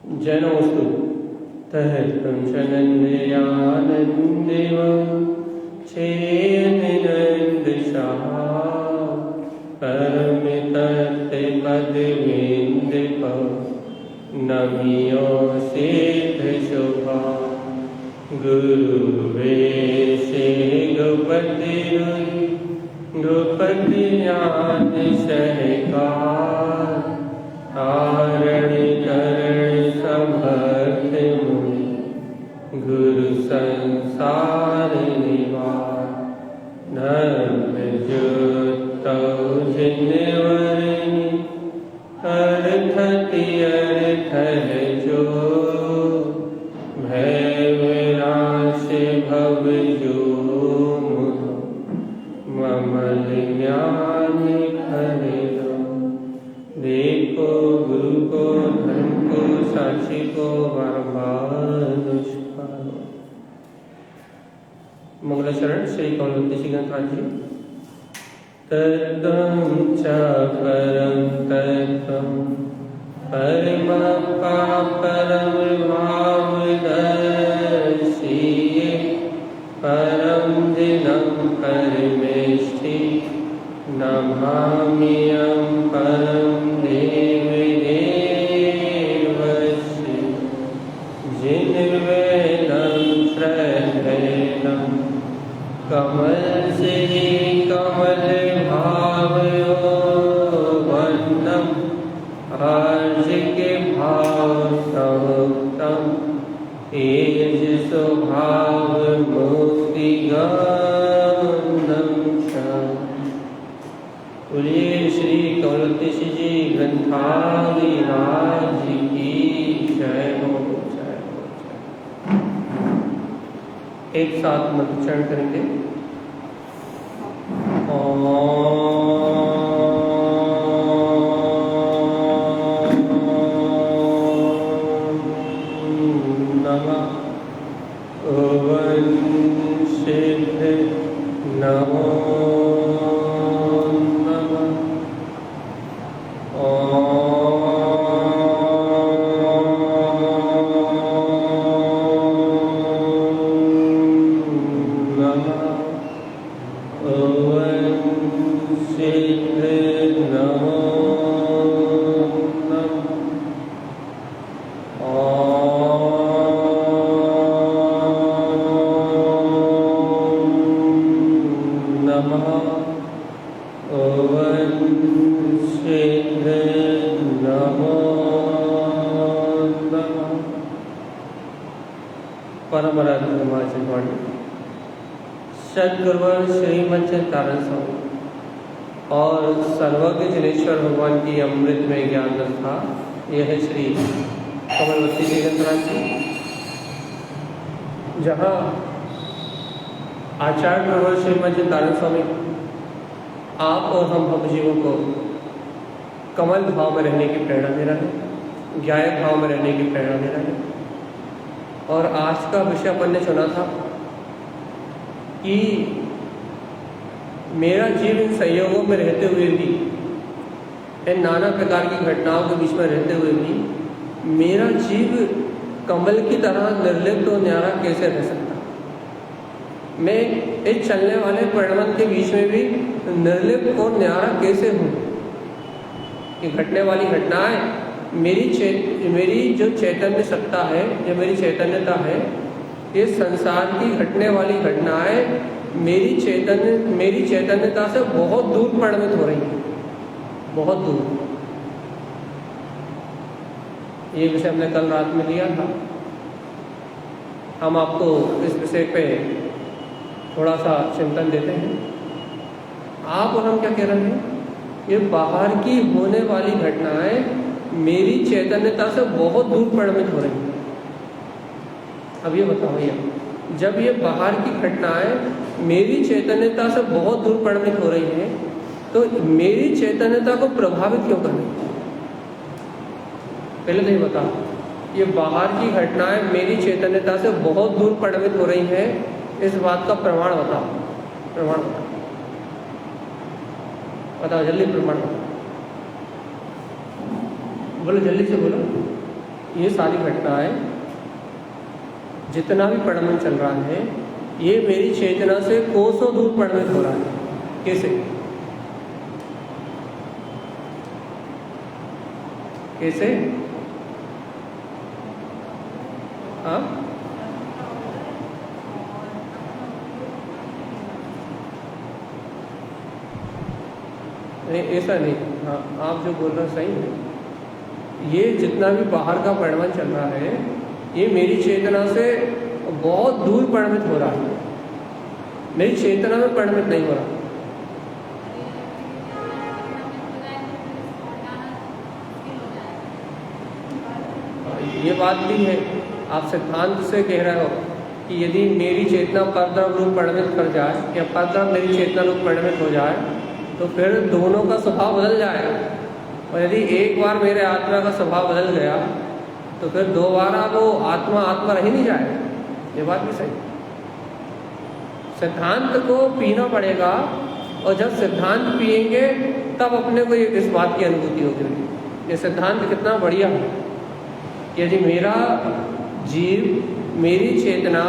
जनोस्तु तहतंचनन्दयानन्देव छेयनिनन्दशाः परमितत्पदवेन्दप नमियो सिद्धशोभा गुरुवेशे गोपतिरुई गोपति ज्ञान सहकार कारण करण समर्थ मुनि गुरु संसार निवार धर्म जुतो जिनवरनि अर्थति अर्थ है जो भय विनाश भव जो ममल ज्ञान हरे देखो गुरु को धर्म को साक्षी को बारंबार मंगलाचरण श्री कौलवंती श्री ग्रंथराज जी। तत्त्वं च परं तत्त्वं परमप्पा परम भावदर्शिये परं दिनं परमेष्ठि नमाम्यहं परं देवदेवस्य जिन्वेदं श्रद्धेयं कमल से कमल भावयो वन्नम आर्जिके भाव समुक्तम तेज स्वभाव मुक्ति गंधम बोलिए श्री कौलवंती जी ग्रंथालिराज की जय हो जय हो जय। एक साथ मंत्रोच्चारण करेंगे। ओम नमः ओम सिद्ध नमो सद्गुरुवर श्रीमंच तारण स्वामी और सर्वज्ञ जनेश्वर भगवान की अमृत में ज्ञान था। यह है श्री कौलवंती जी ग्रंथराज जी, जहाँ आचार्य गुरुवर श्रीमंच तारण स्वामी आप और हम भक्तजीवों को कमल भाव में रहने की प्रेरणा दे रहे हैं, ज्ञाय भाव में रहने की प्रेरणा दे रहे हैं। और आज का विषय अपन ने चुना था कि मेरा जीव इन संयोगों में रहते हुए भी, इन नाना प्रकार की घटनाओं के बीच में रहते हुए भी मेरा जीव कमल की तरह निर्लिप्त और न्यारा कैसे रह सकता। मैं इस चलने वाले परिणमन के बीच में भी निर्लिप्त और न्यारा कैसे हूँ। ये घटने वाली घटनाएं मेरी जो चैतन्य सत्ता है, जो मेरी चैतन्यता है, ये संसार की घटने वाली घटनाएं मेरी चैतन्यता से बहुत दूर परिणमित हो रही है, बहुत दूर। ये विषय हमने कल रात में लिया था। हम आपको इस विषय पे थोड़ा सा चिंतन देते हैं। आप और हम क्या कह रहे हैं, ये बाहर की होने वाली घटनाएं मेरी चैतन्यता से बहुत दूर परिणमित हो रही है। अब ये बताओ भैया, जब ये बाहर की घटनाएं मेरी चैतन्यता से बहुत दूर परिणमित हो रही हैं, तो मेरी चैतन्यता को प्रभावित क्यों कर रही है? पहले तो ये बताओ, ये बाहर की घटनाएं मेरी चैतन्यता से बहुत दूर परिणमित हो रही हैं, इस बात का प्रमाण बताओ। प्रमाण बताओ जल्दी, प्रमाण बताओ, बोलो जल्दी से बोलो। ये सारी घटनाएं, जितना भी परिणमन चल रहा है, ये मेरी चेतना से कोसों दूर परिणमित हो रहा है। कैसे? कैसे? हाँ, नहीं ऐसा नहीं। हाँ, आप जो बोल रहे हैं सही है। ये जितना भी बाहर का परिणमन चल रहा है, ये मेरी चेतना से बहुत दूर परिणमित हो रहा है, मेरी चेतना में परिणमित नहीं हो रहा। ये बात भी है, आप सिद्धांत से कह रहे हो कि यदि मेरी चेतना परद्रव्य रूप परिणमित कर जाए या परद्रव्य मेरी चेतना रूप परिणमित हो जाए तो फिर दोनों का स्वभाव बदल जाएगा। और यदि एक बार मेरे आत्मा का स्वभाव बदल गया तो फिर दोबारा वो आत्मा आत्मा रह ही नहीं जाएगा। ये बात भी सही। सिद्धांत को पीना पड़ेगा, और जब सिद्धांत पिएंगे तब अपने को इस बात की अनुभूति होगी। ये सिद्धांत कितना बढ़िया है। यदि मेरा जीव, मेरी चेतना,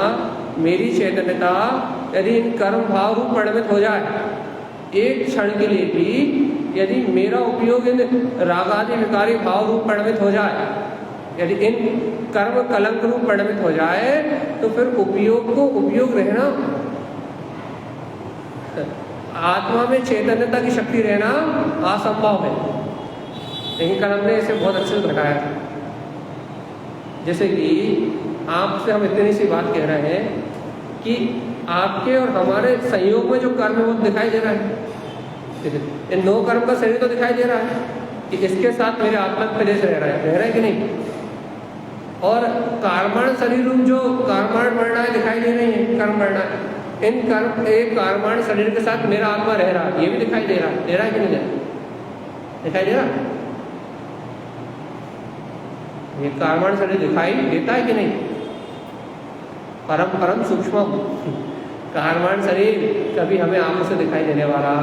मेरी चैतन्यता यदि इन कर्म भाव रूप परिणमित हो जाए, एक क्षण के लिए भी यदि मेरा उपयोग इन रागादि विकारी भाव रूप परिणमित हो जाए, यदि इन कर्म कलंक रूप परिणमित हो जाए, तो फिर उपयोग को उपयोग रहना, आत्मा में चैतन्यता की शक्ति रहना असंभव है। लेकिन कल हमने इसे बहुत अच्छे से बताया। जैसे कि आपसे हम इतनी सी बात कह रहे हैं कि आपके और हमारे संयोग में जो कर्म है वो दिखाई दे रहा है। इन 9 कर्म का शरीर तो दिखाई दे रहा है कि इसके साथ मेरे आत्मा प्रदेश रह रहा है कि नहीं। और कार्माण शरीर रूप जो कार्माण वर्णाएं दिखाई दे रही हैं, कर्म वर्णाएं, इन कर्म एक कार्माण शरीर के साथ मेरा आत्मा रह रहा है, ये भी दिखाई दे रहा है। दे रहा है कि नहीं दे रहा? दिखाई दे रहा। ये कार्माण शरीर दिखाई देता है कि नहीं? परम परम सूक्ष्म कार्माण शरीर कभी हमें आंखों से दिखाई देने वाला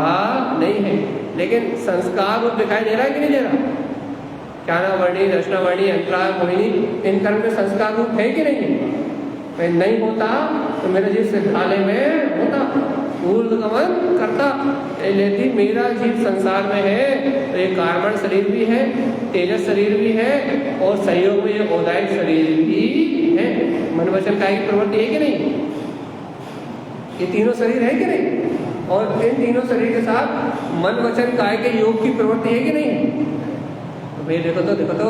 नहीं है, लेकिन संस्कार रूप दिखाई दे रहा है कि नहीं दे रहा? ज्ञानावर्णी, दर्शनावर्णी, अंतराय, मोहिनी, इन कर्म में संस्कार रूप है कि नहीं? नहीं होता तो मेरा जीव सिद्धालय में होता, ऊर्ध्वगमन करता। यदि मेरा जीव संसार में है तो ये कार्बन शरीर भी है, तेजस शरीर भी है, और संयोग में ये औदायिक शरीर भी है। मन वचन काया की प्रवृत्ति है कि नहीं? ये तीनों शरीर है कि नहीं? और इन तीनों शरीर के साथ मन वचन काय के योग की प्रवृत्ति है कि नहीं? तो भाई देखो तो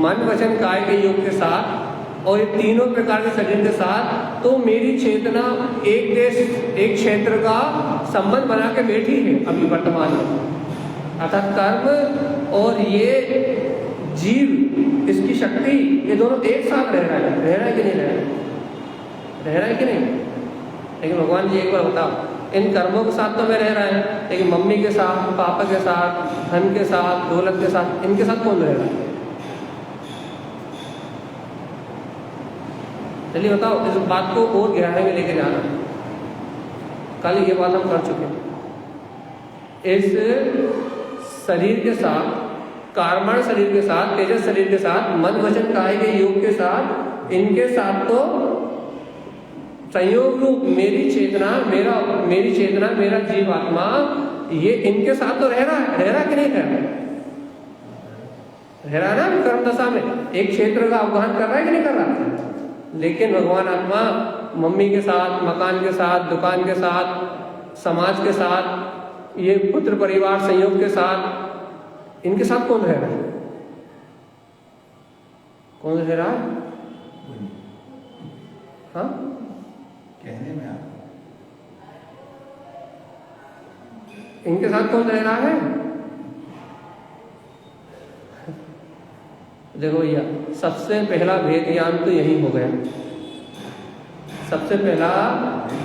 मन वचन काय के योग के साथ और ये तीनों प्रकार के शरीर के साथ तो मेरी चेतना एक देश एक क्षेत्र का संबंध बना के बैठी है अभी वर्तमान में। अर्थात कर्म और ये जीव, इसकी शक्ति, ये दोनों एक साथ रह रहा है कि नहीं रह रहा है कि नहीं? लेकिन भगवान जी एक बार बताओ, इन कर्मों के साथ तो मैं रह रहा है, लेकिन मम्मी के साथ, पापा के साथ, धन के साथ, दौलत के साथ, इनके साथ कौन रह रहा है? चलिए बताओ, इस बात को और गहराई में लेके जाना। कल ये बात हम कर चुके हैं। इस शरीर के साथ, कार्बन शरीर के साथ, तेजस शरीर के साथ, मन वचन काया के योग के साथ, इनके साथ तो संयोग रूप मेरी चेतना, मेरा जीवात्मा, ये इनके साथ तो रह रहा कि नहीं रह रहा ना कर्म दशा में, एक क्षेत्र का अवगाहन कर रहा है कि नहीं कर रहा? लेकिन भगवान आत्मा मम्मी के साथ, मकान के साथ, दुकान के साथ, समाज के साथ, ये पुत्र परिवार संयोग के साथ, इनके साथ कौन रह रहा है? कौन रह रहा है? हाँ, कहने में आप इनके साथ कौन रह रहा है? देखो भैया, सबसे पहला भेद ज्ञान तो यही हो गया। सबसे पहला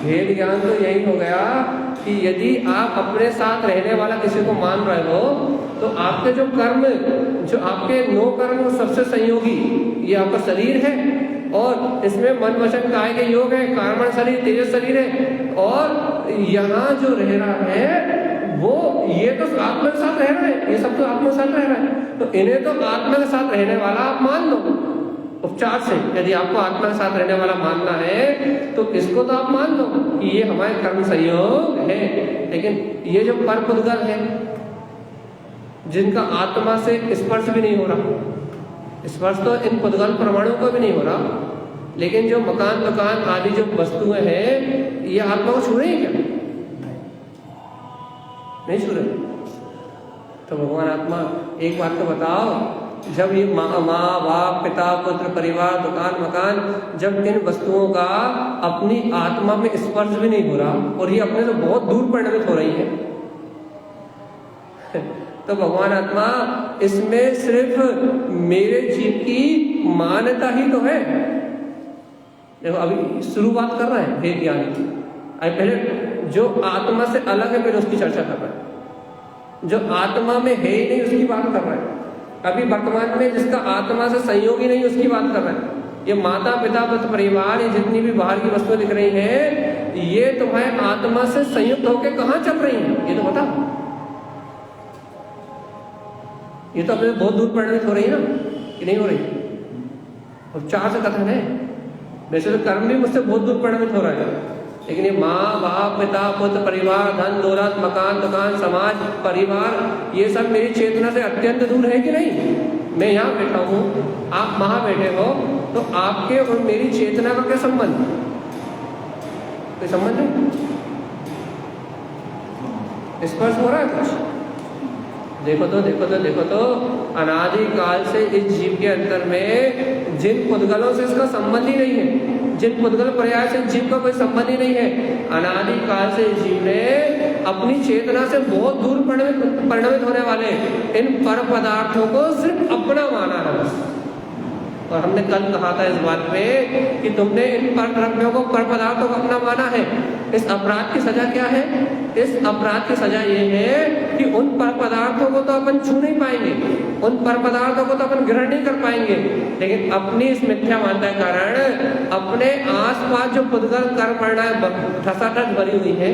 भेद ज्ञान तो यही हो गया कि यदि आप अपने साथ रहने वाला किसी को मान रहे हो तो आपके जो कर्म, जो आपके 9 कर्म सबसे संयोगी, ये आपका शरीर है, और इसमें मन वचन काया के योग है, कार्बन शरीर, तेजस शरीर है, और यहाँ जो रह रहा है वो ये तो आत्मा के साथ रह रहा है, ये सब तो आत्मा के साथ रह रहा है, तो इन्हें तो आत्मा के साथ रहने वाला आप मान लो। उपचार से यदि आपको आत्मा के साथ रहने वाला मानना है तो इसको तो आप मान लो कि ये हमारे कर्म संयोग है। लेकिन ये जो पर पुद्गल है जिनका आत्मा से स्पर्श भी नहीं हो रहा, स्पर्श तो इन पुद्गल परमाणुओं को भी नहीं हो रहा, लेकिन जो मकान दुकान आदि जो वस्तुएं हैं ये आत्मा को छू रही है क्या? नहीं छू रहे। तो भगवान आत्मा एक बात तो बताओ, जब ये माँ बाप पिता पुत्र परिवार दुकान मकान, जब इन वस्तुओं का अपनी आत्मा में स्पर्श भी नहीं हो रहा और ये अपने से बहुत दूर परिणमित हो रही है, तो भगवान आत्मा इसमें सिर्फ मेरे जीव की मान्यता ही तो है। देखो अभी शुरुआत कर रहे हैं भेद ज्ञान की। अभी पहले जो आत्मा से अलग है पहले उसकी चर्चा कर रहे हैं, जो आत्मा में है ही नहीं उसकी बात कर रहे हैं। अभी वर्तमान में जिसका आत्मा से संयोग ही नहीं उसकी बात कर रहे हैं। ये माता पिता पुत्र परिवार, ये जितनी भी बाहर की वस्तुएं दिख रही हैं, ये तुम्हारे आत्मा से संयुक्त होकर कहाँ चल रही हैं ये तो बताओ। ये तो अपने बहुत दूर परिणमित हो रही है ना कि नहीं हो रही? और चार से कथन है, वैसे तो कर्म भी मुझसे बहुत दूर परिणमित हो रहा है, लेकिन ये माँ बाप पिता पुत्र परिवार धन दौलत मकान दुकान समाज परिवार ये सब मेरी चेतना से अत्यंत दूर है कि नहीं? मैं यहाँ बैठा हूँ, आप वहाँ बैठे हो, तो आपके और मेरी चेतना का क्या संबंध? कोई संबंध नहीं। स्पर्श हो रहा है कुछ? देखो तो अनादि काल से इस जीव के अंदर में जिन पुद्गलों से इसका संबंध ही नहीं है, जिन पुद्गल पर्याय से जीव का कोई संबंध ही नहीं है, अनादि काल से जीव ने अपनी चेतना से बहुत दूर परिणमित होने वाले इन पर पदार्थों को सिर्फ अपना माना है बस। और हमने कल कहा था इस बात पे कि तुमने इन पर द्रव्यों को पर पदार्थों को अपना माना है। इस अपराध की सजा क्या है? इस अपराध की सजा ये है कि उन पर पदार्थों को तो अपन छू नहीं पाएंगे, उन पर पदार्थों को तो अपन ग्रहण नहीं कर पाएंगे, लेकिन अपनी इस मिथ्या मानता के कारण अपने आसपास जो पुद्गल कर्म ठसाठस भरी हुई है,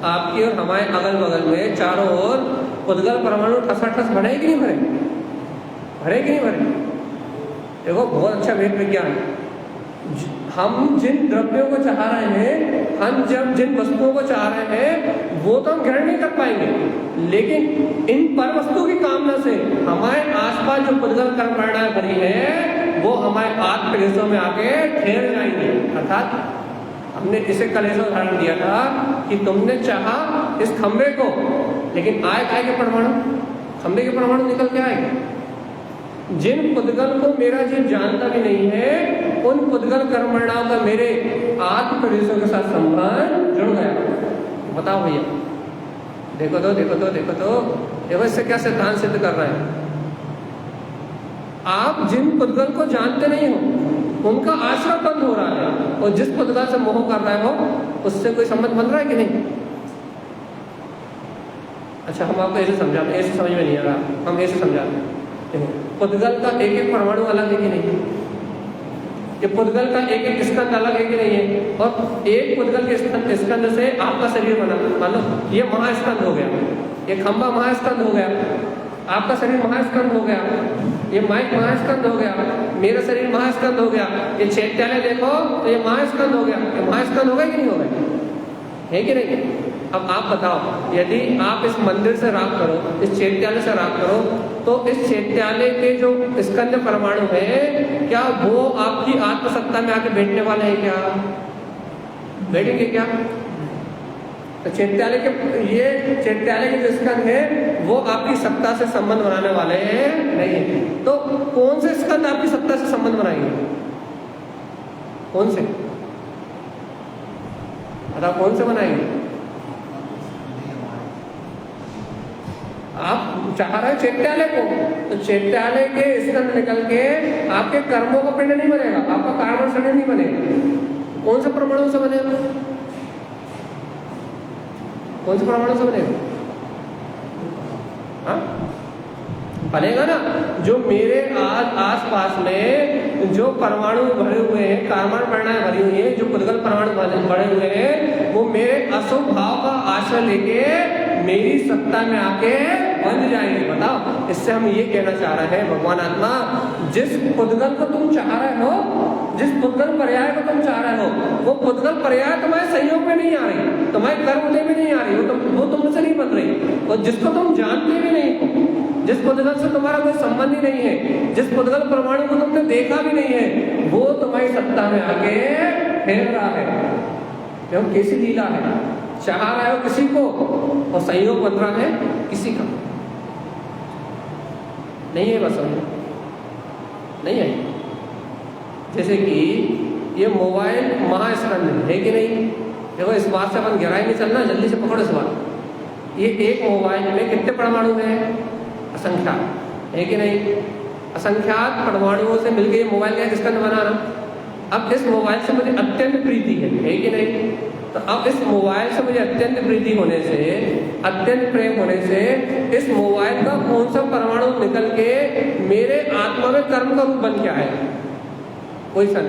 आपकी और हमारे अगल बगल में चारों ओर पुद्गल परमाणु ठसाठस भरे कि नहीं भरे? भरे कि नहीं भरे? देखो बहुत अच्छा वेद विज्ञान। हम जिन द्रव्यों को चाह रहे हैं, हम जब जिन वस्तुओं को चाह रहे हैं वो तो हम ग्रहण नहीं कर पाएंगे, लेकिन इन पर वस्तु की कामना से हमारे आसपास जो पुद्गल कर्म परिणाम भरी है वो हमारे आत्म प्रदेशों में आके ठहर जाएंगे। अर्थात हमने इसे कल ऐसा उदाहरण दिया था कि तुमने चाहा इस खंबे को, लेकिन आए काय के परमाणु, खंबे के परमाणु निकल के आएंगे। जिन पुद्गल को मेरा जीव जानता भी नहीं है, उन पुद्गल कर्मणाओं का मेरे आत्म प्रदेशों के साथ संबंध जुड़ गया। बताओ भैया, देखो इससे क्या सिद्धांत सिद्ध कर रहे हैं? आप जिन पुद्गल को जानते नहीं हो उनका आश्रय बंद हो रहा है, और जिस पुद्गल से मोह कर रहे हो उससे कोई संबंध बन रहा है कि नहीं? अच्छा, हम आपको ऐसे समझाते हैं, ऐसे समझ में नहीं आ रहा, हम ऐसे समझाते हैं। पुद्गल का एक एक परमाणु अलग है कि नहीं? ये पुद्गल का एक एक स्कंद अलग है कि नहीं है? और एक पुद्गल के स्कंद से आपका शरीर बना। मान लो ये महास्कंद हो गया, ये खंबा महास्कंद हो गया, आपका शरीर महास्कंद हो गया, ये माइक महास्कंद हो गया, मेरा शरीर महास्कंद हो गया, ये चैत्यालय देखो तो ये महास्कंद हो गया। ये महास्कंद हो गया कि नहीं हो गया? है कि नहीं? अब आप बताओ, यदि आप इस मंदिर से राग करो, इस चैत्यालय से राग करो, तो इस चैत्यालय के जो स्कंद परमाणु है, क्या वो आपकी आत्मसत्ता में आके बैठने वाले हैं? क्या बैठेंगे? क्या तो चैत्यालय के जो स्कंद है वो आपकी सत्ता से संबंध बनाने वाले हैं नहीं। तो कौन से स्कंद आपकी सत्ता से संबंध बनाएंगे? कौन से? बताओ कौन से बनाएंगे? आप चाह रहे हैं चैत्यालय को, तो चैत्यालय के स्कंद निकल के आपके कर्मों का पिंड नहीं बनेगा, आपका कारण शरीर नहीं बनेगा। कौन से परमाणु से बनेगा? कौन से परमाणु से बनेगा? हाँ, बनेगा ना जो मेरे आस पास में जो परमाणु भरे हुए हैं, कार्बन परमाणु भरी हुई है, जो पुद्गल परमाणु भरे हुए हैं, वो मेरे अशुभ भाव का आश्रय लेके मेरी सत्ता में आके बंध जाएंगे। बताओ, इससे हम ये कहना चाह रहे हैं भगवान आत्मा, जिस पुद्गल को तुम चाह रहे हो, जिस पुद्गल पर्याय को तुम चाह रहे हो, वो पुद्गल पर्याय तुम्हारे संयोग में नहीं आ रही, तुम्हारे कर्म उदय में नहीं आ रही, वो तुमसे नहीं बन रही। और जिसको तुम जानते भी नहीं हो, जिस पुद्गल से तुम्हारा कोई संबंध ही नहीं है, जिस पुद्गल परमाणु को तुमने देखा भी नहीं है, वो तुम्हारी सत्ता में आके फेर रहा है। क्यों? कैसी लीला है, चाह रहे हो किसी को और संयोग बन रहा है किसी का। नहीं है बस नहीं है। जैसे कि ये मोबाइल महास्कंद है कि नहीं? देखो, इस बात से अपन गहराई में चलना, जल्दी से पकड़ो इस बात। ये एक मोबाइल में कितने परमाणु हैं? असंख्यात, है कि नहीं? असंख्यात परमाणुओं से मिलकर ये मोबाइल का स्कंद बना रहा। अब इस मोबाइल से मुझे अत्यंत प्रीति है कि नहीं? तो अब इस मोबाइल से मुझे अत्यंत प्रीति होने से, अत्यंत प्रेम होने से, इस मोबाइल का कौन सा परमाणु निकल के मेरे आत्मा में कर्म का रूप बन के आए? कोई सा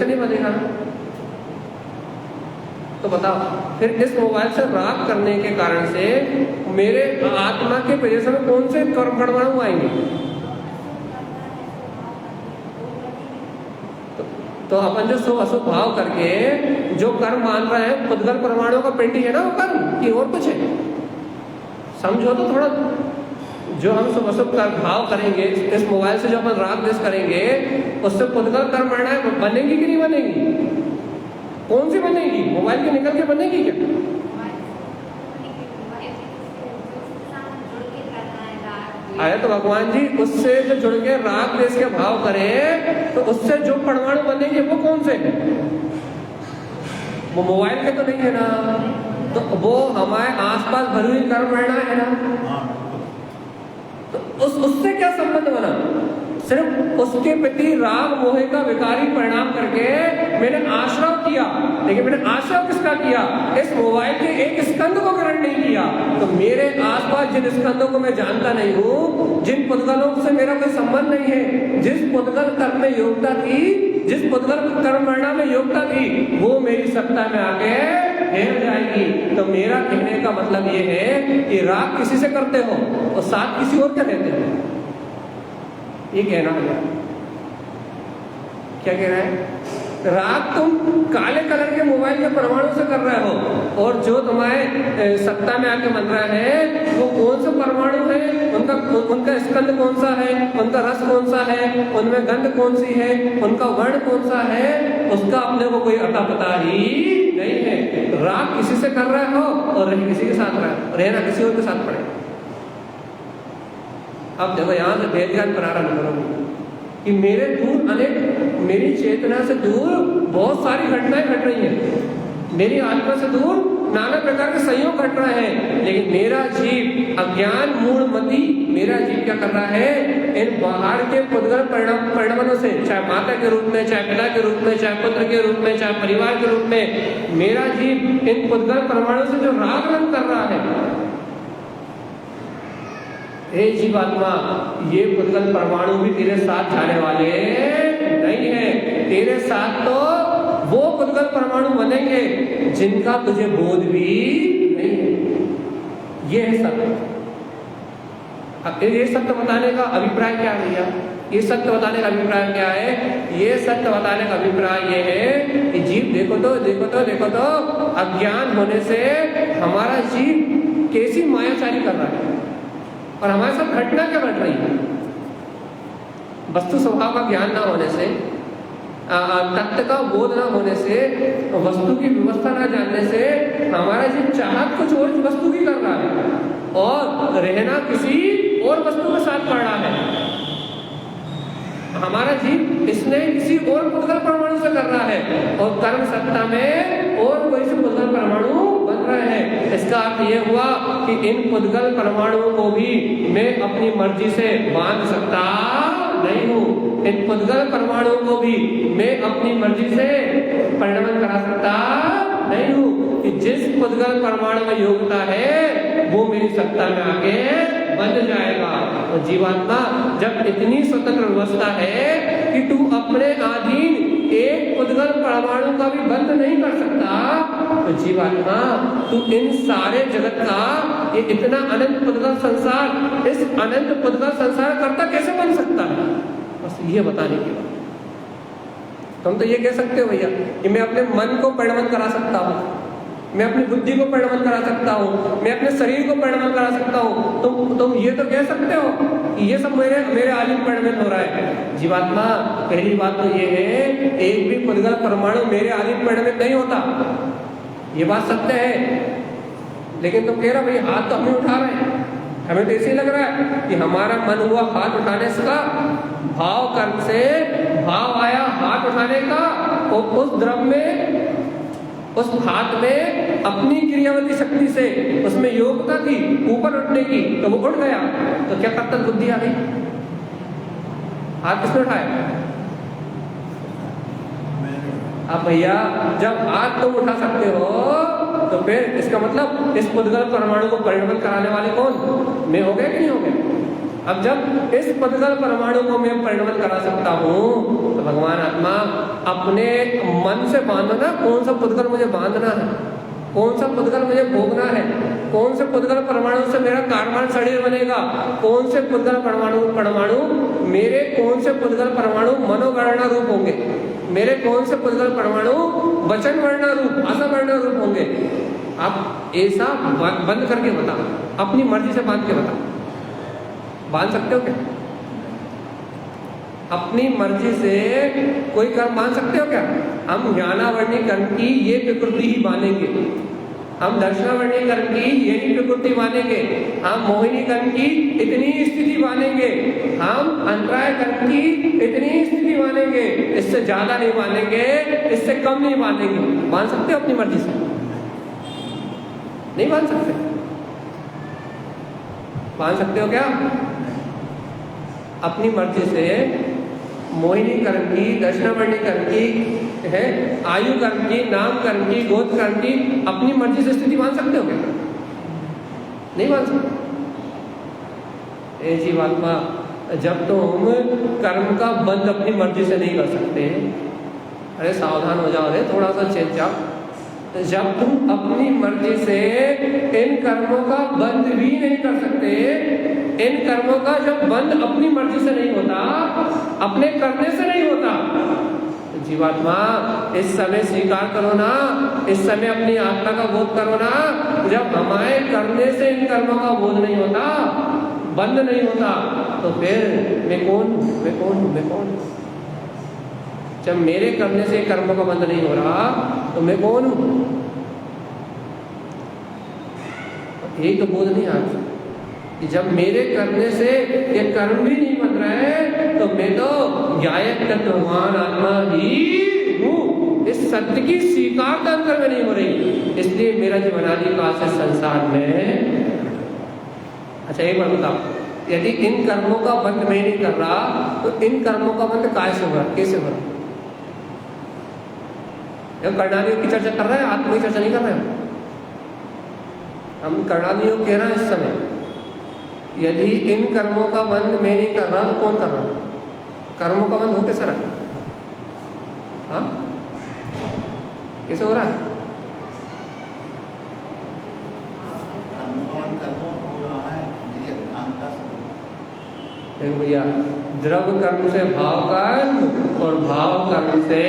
नहीं बनेगा। तो बताओ, फिर इस मोबाइल से राग करने के कारण से मेरे आत्मा के प्रदेश में कौन से कर्म परमाणु आएंगे? तो अपन जो शुभ अशुभ भाव करके जो कर्म मान रहे हैं, पुद्गल परमाणु का पिंड है ना वो कर्म, कि और कुछ है? समझो तो थोड़ा। जो हम शुभ अशुभ भाव करेंगे, इस मोबाइल से जो अपन राग द्वेष करेंगे, उससे पुद्गल कर्म बनेगी कि नहीं बनेगी? कौन सी बनेगी? मोबाइल की निकल के बनेगी क्या? आया तो भगवान जी, उससे जो जुड़ के राग द्वेष के भाव करे, तो उससे जो परमाणु बनेंगे वो कौन से हैं? वो मोबाइल के तो नहीं है ना, तो वो हमारे आसपास भरी हुई कर्म है ना। तो उससे क्या संबंध बना? सिर्फ उसके प्रति राग मोह का विकारी परिणाम करके मैंने आश्रय किया, लेकिन मैंने आश्रय किसका किया? इस मोबाइल के एक स्कंद को ग्रहण नहीं किया। तो मेरे आसपास जिन स्कंदों को मैं जानता नहीं हूँ, जिन पुद्गलों से मेरा कोई संबंध नहीं है, जिस पुद्गल कर्म में योग्यता थी, जिस पुद्गल कर्म परिणाम में योग्यता थी, वो मेरी सत्ता में आके हेर जाएगी। तो मेरा कहने का मतलब ये है कि राग किसी से करते हो और साथ किसी और का लेते हो, ये कहना है। क्या कह रहा है? राग तुम काले कलर के मोबाइल के परमाणु से कर रहे हो, और जो तुम्हारे सत्ता में आके बन रहा है वो कौन सा परमाणु है, उनका स्कंद कौन सा है, उनका रस कौन सा है, उनमें गंध कौन सी है, उनका वर्ण कौन सा है, उसका अपने को कोई अता पता ही नहीं है। राग किसी से कर रहे हो और किसी के साथ रहना किसी और के साथ पड़े। अब देखो, यहाँ से भेद ज्ञान प्रारंभ करो कि मेरे दूर मेरी चेतना से दूर बहुत सारी घटनाएं घट रही हैं, मेरी आत्मा से दूर नाना प्रकार के संयोग घट रहे हैं, लेकिन मेरा जीव अज्ञान मूढ़मती, मेरा जीव क्या कर रहा है? इन बाहर के पुद्गल परिणामों से, चाहे माता के रूप में, चाहे पिता के रूप में, चाहे पुत्र के रूप में, चाहे परिवार के रूप में, मेरा जीव इन पुद्गल परमाणु से जो राग रंग कर रहा है, हे जीवात्मा, ये पुद्गल परमाणु भी तेरे साथ जाने वाले नहीं है। तेरे साथ तो वो पुद्गल परमाणु बनेंगे जिनका तुझे बोध भी नहीं है। ये है सत्य। अब ये सत्य बताने का अभिप्राय क्या है भैया? ये सत्य बताने का अभिप्राय क्या है? ये सत्य बताने का अभिप्राय ये है कि जीव देखो तो अज्ञान होने से हमारा जीव कैसी मायाचारी कर रहा है, और हमारे साथ घटना क्या घट रही है? वस्तु स्वभाव का ज्ञान ना होने से, तत्व का बोध ना होने से, वस्तु की व्यवस्था ना जानने से हमारा जीव चाहत कुछ और वस्तु की कर रहा है और रहना किसी और वस्तु के साथ पड़ रहा है। हमारा जीव इसने किसी और पुद्गल परमाणु से कर रहा है और कर्म सत्ता में और कोई से पुद्गल परमाणु बन रहे हैं। इसका अर्थ यह हुआ कि इन पुद्गल परमाणुओं को भी मैं अपनी मर्जी से बांध सकता नहीं हूँ। इन पुद्गल परमाणुओं को भी मैं अपनी मर्जी से परिणमन करा सकता नहीं हूँ कि जिस पुद्गल परमाणु में योग्यता है वो मेरी सत्ता में आके बन जाएगा। तो जीवात्मा जब इतनी स्वतंत्र व्यवस्था है कि तू अपने अधीन एक उद्गल परमाणु का भी बंद नहीं कर सकता, तो जीवात्मा तू इन सारे जगत का ये इतना अनंत पुद्गल संसार, इस अनंत पुद्गल संसार करता कैसे बन सकता है? बस ये बताने की बात। तुम तो ये कह सकते हो भैया कि मैं अपने मन को परिणमन करा सकता हूँ, मैं अपनी बुद्धि को परिणमन करा सकता हूँ, मैं अपने शरीर को परिणमन करा सकता हूँ। तुम ये तो कह सकते हो कि ये सब मेरे आलिम परिणमन हो रहा है। जीवात्मा पहली बात तो ये है, एक भी पुद्गल परमाणु मेरे आलिम परिणमन नहीं होता, ये बात सत्य है। लेकिन तुम कह रहे हो भाई हाथ तो हम ही उठा रहे हैं, हमें तो ऐसे ही लग रहा है कि हमारा मन हुआ हाथ उठाने का, भाव कर्म से भाव आया हाथ उठाने का, और उस द्रव में, उस हाथ में अपनी क्रियावती शक्ति से उसमें योग्यता थी ऊपर उठने की, तो वो उठ गया। तो क्या करता बुद्धि आ गई? हाथ किसने उठाया? अब भैया जब हाथ तुम उठा सकते हो तो फिर इसका मतलब इस पुद्गल परमाणु को परिणमन कराने वाले कौन? मैं हो गया कि नहीं हो गया? अब जब इस पुद्गल परमाणु को मैं परिणमन करा सकता हूँ तो भगवान आत्मा अपने मन से बांधो ना, कौन सा पुद्गल मुझे बांधना है, कौन सा पुद्गल मुझे भोगना है, कौन से पुद्गल परमाणु से मेरा कार्बन शरीर बनेगा, कौन से पुद्गल परमाणु मेरे कौन से पुद्गल परमाणु मनोगणना रूप होंगे, मेरे कौन से पुद्गल परमाणु वचन वर्णा रूप, भाषा वर्णा रूप होंगे। आप ऐसा बंद करके बता, अपनी मर्जी से बांध के बता। बांध सकते हो क्या? अपनी मर्जी से कोई कर्म बांध सकते हो क्या? हम ज्ञानावर्णी कर्म की ये प्रकृति ही मानेंगे, हम दर्शनावर्णी कर्म की यही प्रकृति मानेंगे, हम मोहिनी कर्म की इतनी स्थिति मानेंगे, हम अंतराय कर्म की इतनी स्थिति मानेंगे, इससे ज्यादा नहीं मानेंगे, इससे कम नहीं मानेंगे। मान सकते हो अपनी मर्जी से? नहीं मान सकते। मान सकते हो क्या? अपनी मर्जी से मोहिनी कर्म की, दर्शनावर्णी कर्म की है, आयु कर्म की, नाम कर्म की, गोत्र कर्म की अपनी मर्जी से स्थिति मान सकते हो क्या? नहीं मान सकते। जीवात्मा जब तुम कर्म का बंद अपनी मर्जी से नहीं कर सकते, अरे सावधान हो जाओ, थोड़ा सा चेत जाओ। जब तुम अपनी मर्जी से इन कर्मों का बंद भी नहीं कर सकते, इन कर्मों का जब बंद अपनी मर्जी से नहीं होता, अपने करने से नहीं होता, तो जीवात्मा इस समय स्वीकार करो ना, इस समय अपनी आत्मा का बोध करो ना। जब हमारे करने से इन कर्मों का बोध नहीं होता, बंद नहीं होता, तो फिर मैं कौन? जब मेरे करने से कर्मों का बंद नहीं हो रहा तो मैं कौन हूं? यही तो बोध नहीं आता कि जब मेरे करने से ये कर्म भी नहीं बन रहा है तो मैं तो गायक तत्व भगवान आत्मा ही हूँ। इस सत्य की स्वीकारता अंतर में नहीं हो रही, इसलिए मेरा जीवन आदि काल से संसार में। अच्छा एक बार बताओ, यदि इन कर्मों का बंद मैं नहीं कर रहा तो इन कर्मों का बंद कैसे हो रहा? कैसे हो रहा? कर्णानियों की चर्चा कर रहे हैं, आत्मा की चर्चा नहीं कर रहे हैं। हम कर्णानियों कह रहे हैं इस समय, यदि इन कर्मों का बंद मैं नहीं कर रहा तो कौन कर रहा? कर्मों का बंद हो कैसे रहा? हाँ कैसे हो रहा है? भैया द्रव कर्म से भाव कर्म और भाव कर्म से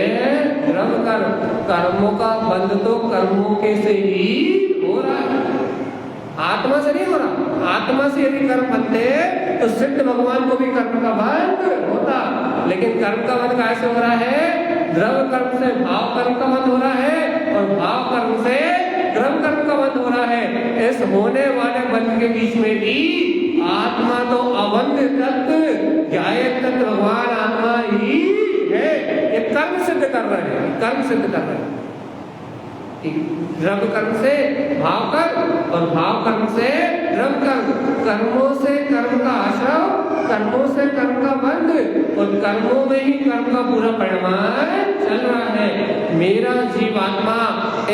द्रव कर्म, कर्मों का बंध तो कर्मों के से ही हो रहा है, आत्मा से नहीं हो रहा। आत्मा से यदि कर्म बनते तो सिद्ध भगवान को भी कर्म का बंध होता, लेकिन कर्म का बंध कैसे हो रहा है? द्रव कर्म से भाव कर्म का बंध हो रहा है और भाव कर्म से द्रव कर्म का बंध हो रहा है। इस होने वाले बंध के बीच में भी आत्मा तो अबंध तत्व, गायक तत्व भगवान आत्मा ही है। ये कर्म सिद्ध कर रहे हैं, कर्म सिद्ध कर रहे हैं। द्रव्य कर्म से भाव कर्म और भाव कर्म से द्रव्य कर्म, कर्मों से कर्म का आश्रव, कर्मों से कर्म का बंध और कर्मों में ही कर्म का पूरा परिणाम चल रहा है। मेरा जीवात्मा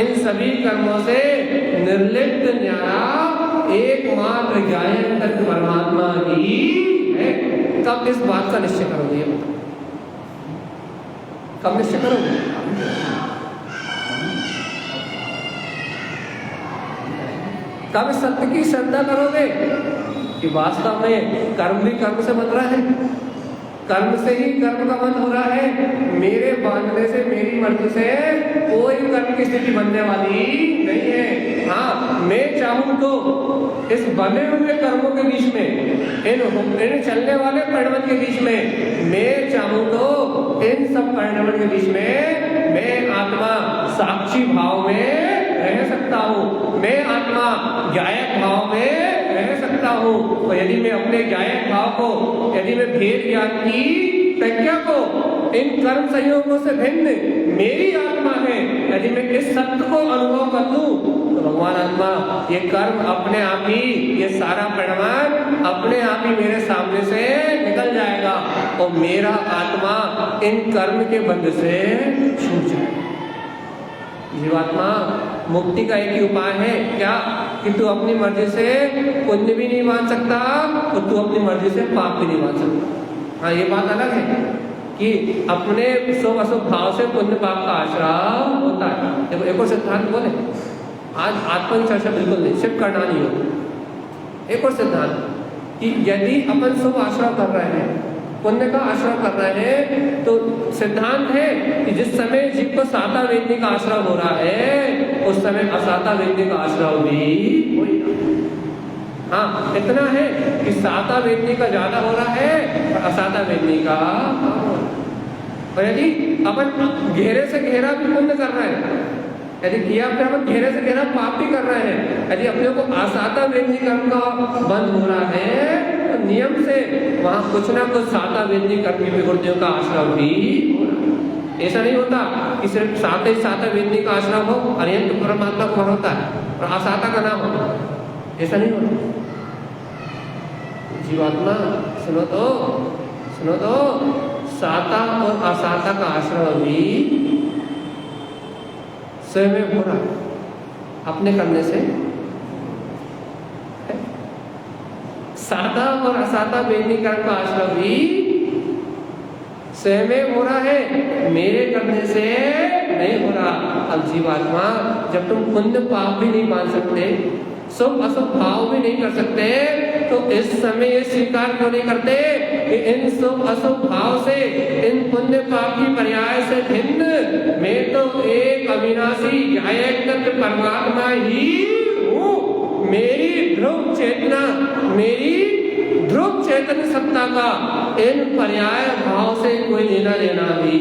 इन सभी कर्मों से निर्लिप्त न्यारा एकमात्र गायक तत्व परमात्मा ही है। कब इस बात का निश्चय करोगे? ये बताओ, कब निश्चय करोगे? कब सत्य की श्रद्धा करोगे कि वास्तव में कर्म भी कर्म से बन रहा है, कर्म से ही कर्म का बंध हो रहा है, मेरे बांधने से, मेरी मर्जी से कोई कर्म की स्थिति बनने वाली नहीं है। हाँ, मैं चाहूं तो इस बने हुए कर्मों के बीच में, इन चलने वाले परिणमन के बीच में, मैं चाहूं तो इन सब परिणमन के बीच में मैं आत्मा साक्षी भाव में रह सकता हूँ, मैं आत्मा गायक भाव में रह सकता हूँ। और यदि मैं अपने गायक भाव को, यदि मैं भेद ज्ञान की प्रज्ञा को इन कर्म संयोगों से भिन्न मेरी आत्मा है, यदि मैं इस सत्य को अनुभव कर लूं, तो भगवान आत्मा ये कर्म अपने आप ही, ये सारा परिणाम अपने आप ही मेरे सामने से निकल जाएगा और मेरा आत्मा इन कर्म के बंध से छूट जाएगा। जीवात्मा मुक्ति का एक ही उपाय है क्या? कि तू अपनी मर्जी से पुण्य भी नहीं मान सकता और तू अपनी मर्जी से पाप भी नहीं मान सकता। हाँ, ये बात अलग है कि अपने शुभ अशुभ भाव से पुण्य पाप का आश्रय होता है। देखो एक और सिद्धांत बोले, आज आत्मा की चर्चा बिल्कुल नहीं, सिर्फ करना नहीं होगा। एक और सिद्धांत कि यदि अपन शुभ आश्रय कर रहे हैं, पुण्य का आश्रय कर रहे हैं, तो सिद्धांत है कि जिस समय जीव को साता वेदनी का आश्रय हो रहा है, उस समय असाता वेदनी का आश्रय भी हो ही रहा। हाँ, इतना है कि साता वेदनी का ज्यादा हो रहा है और असाता वेदनी का कम हो रहा है। और यदि अपन घेरे से घेरा भी पुण्य कर रहे हैं, यदि किया फिर अपन घेरे से घेरा पाप भी कर रहे हैं, यदि अपने को असाता वेदनी कर्म का बंद हो रहा है, तो नियम से वहां कुछ ना कुछ साता वेदनी कर्म की विकृतियों का आश्रय भी हो रहा है। ऐसा नहीं होता कि सिर्फ साता ही साता वेदनी का आश्रय हो, अरिहंत परमात्मा को होता है और असाता का नाम होता है, ऐसा नहीं होता। जीवात्मा सुनो तो साता और असाता का आश्रय भी स्वयं हो रहा है, अपने करने से। साता और असाता वेदनी कर्म का आश्रय भी स्वयं हो रहा है, मेरे करने से नहीं हो रहा। अब जीवात्मा जब तुम पुण्य पाप भी नहीं मान सकते, शुभ अशुभ भाव भी नहीं कर सकते, तो इस समय ये स्वीकार क्यों नहीं करते कि इन शुभ अशुभ भाव से, इन पुण्य पाप की पर्याय से भिन्न मैं तो एक अविनाशी गायक तत्व परमात्मा ही हूँ। मेरी ध्रुव चेतना, मेरी ध्रुव चेतन सत्ता का इन पर्याय भाव से कोई लेना देना भी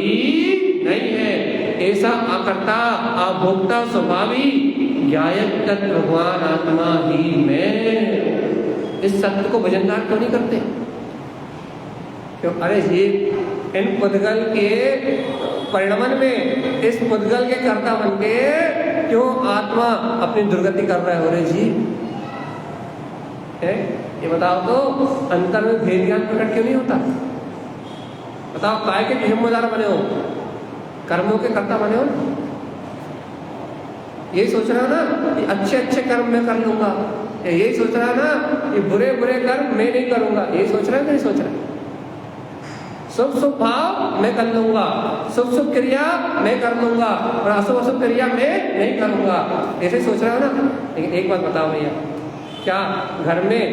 नहीं है। ऐसा अकर्ता अभोक्ता स्वभावी गायक तत्व भगवान आत्मा ही मैं। इस सत्य को भजनदार क्यों नहीं करते? क्यों? अरे ये इन पुद्गल के परिणमन में, इस पुद्गल के कर्ता बन के क्यों आत्मा अपनी दुर्गति कर रहे हो रे जी? है ये बताओ तो, अंतर में भेद ज्ञान प्रकट क्यों नहीं होता? बताओ, काय के जिम्मेदार बने हो, कर्मों के कर्ता बने हो। यही सोच रहा ना कि अच्छे अच्छे कर्म मैं कर लूंगा, यही सोच रहा ना कि बुरे बुरे कर्म मैं नहीं करूंगा, यही सोच रहा है, नहीं सोच रहा। शुभ शुभ भाव मैं कर लूंगा, शुभ शुभ क्रिया मैं कर लूंगा और अशुभ अशुभ क्रिया मैं नहीं करूंगा, ऐसे सोच रहा हो ना। लेकिन एक बात बताओ भैया, क्या घर में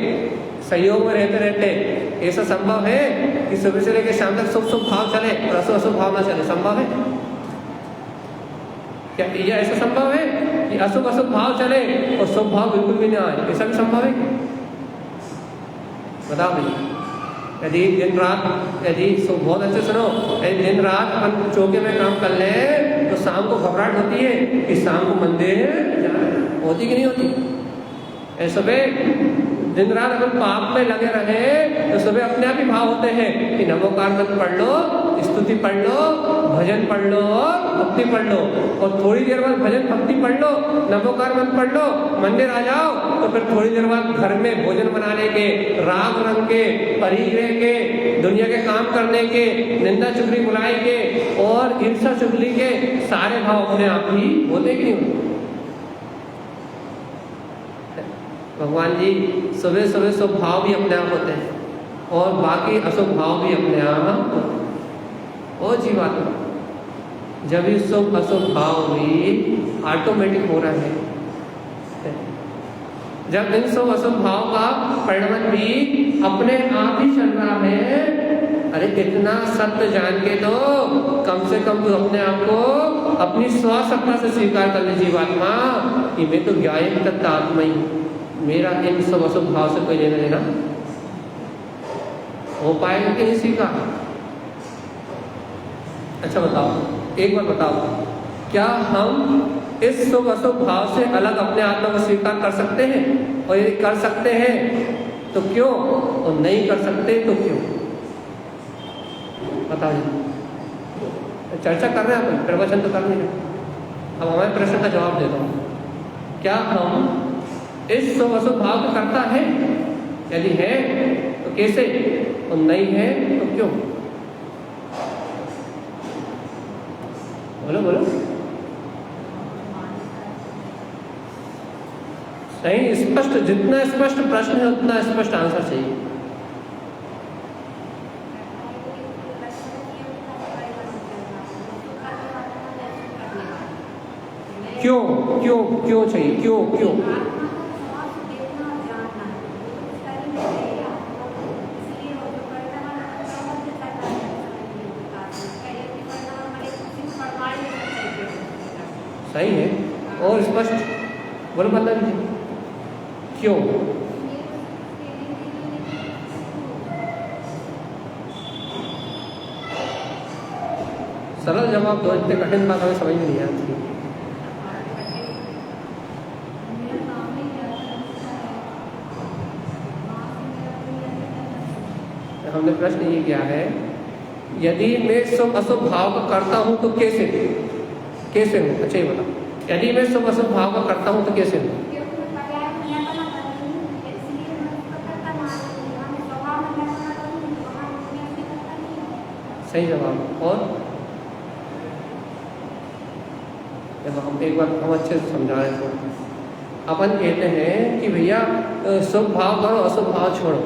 सहयोग में रहते रहते ऐसा संभव है कि सुबह से लेकर शाम तक शुभ शुभ भाव चले और अशुभ अशुभ भाव ना चले? संभव है क्या? यह ऐसा संभव है कि अशुभ अशुभ भाव चले और शुभ भाव बिल्कुल भी ना आए? ऐसा भी संभव है? बताओ भैया। यदि दिन रात, यदि बहुत अच्छे सुनो, यदि दिन रात अपन चौके में काम कर ले तो शाम को घबराहट होती है कि शाम को मंदिर जाए, होती कि नहीं होती? सुबह दिन रात अगर पाप में लगे रहे तो सुबह अपने आप ही भाव होते हैं कि नमोकार मंत्र पढ़ लो, स्तुति पढ़ लो, भजन पढ़ लो, भक्ति पढ़ लो, और थोड़ी देर बाद भजन भक्ति पढ़ लो, नमोकार मंत्र पढ़ लो, मंदिर आ जाओ, तो फिर थोड़ी देर बाद घर में भोजन बनाने के, राग रंग के, परिग्रह के, दुनिया के काम करने के, निंदा चुगली बुलाई के और ईर्षा चुगली के सारे भाव अपने आप ही होते कि नहीं होते? भगवान जी सुबह सुबह शुभ भाव भी अपने आप होते हैं और बाकी अशुभ भाव भी अपने आप होते हैं। और जीवात्मा जब ये शुभ अशुभ भाव भी ऑटोमेटिक हो रहे हैं, जब इन शुभ अशुभ भाव का परिणमन भी अपने आप ही चल रहा है, अरे इतना सत्य जान के तो कम से कम तो अपने आप को अपनी स्वसत्ता से स्वीकार कर ले जीवात्मा कि मैं तो ज्ञायक तत्व आत्मा ही, मेरा इन शुभ अशुभ भाव से कोई लेना देना हो पाएगा कि नहीं स्वीकार? अच्छा बताओ, एक बार बताओ, क्या हम इस शुभ अशुभ भाव से अलग अपने आत्मा को स्वीकार कर सकते हैं? और यदि कर सकते हैं तो क्यों, और नहीं कर सकते तो क्यों? बताओ जी। चर्चा कर रहे हैं अपन, प्रवचन तो कर नहीं रहे। अब हमारे प्रश्न का जवाब दे दो, क्या हम इस शुभ अशुभ भाव को करता है? यदि है तो कैसे, और नहीं है तो क्यों? बोलो बोलो। सही स्पष्ट, जितना स्पष्ट प्रश्न है उतना स्पष्ट आंसर चाहिए। क्यों क्यों क्यों चाहिए, क्यों क्यों? सही है और स्पष्ट बोलो, बता दीजिए क्यों? सरल जवाब दो, इतने कठिन बात हमें समझ में नहीं आती। हमने प्रश्न ये किया है, यदि मैं शुभ अशुभ भाव का करता हूं तो कैसे कैसे हूँ? अच्छा ये बताओ, यदि मैं शुभ अशुभ भाव का करता हूँ तो कैसे हूँ? सही जवाब। और जब हम एक बार हम अच्छे से समझा रहे थे, अपन कहते हैं कि भैया शुभ भाव करो अशुभ भाव छोड़ो,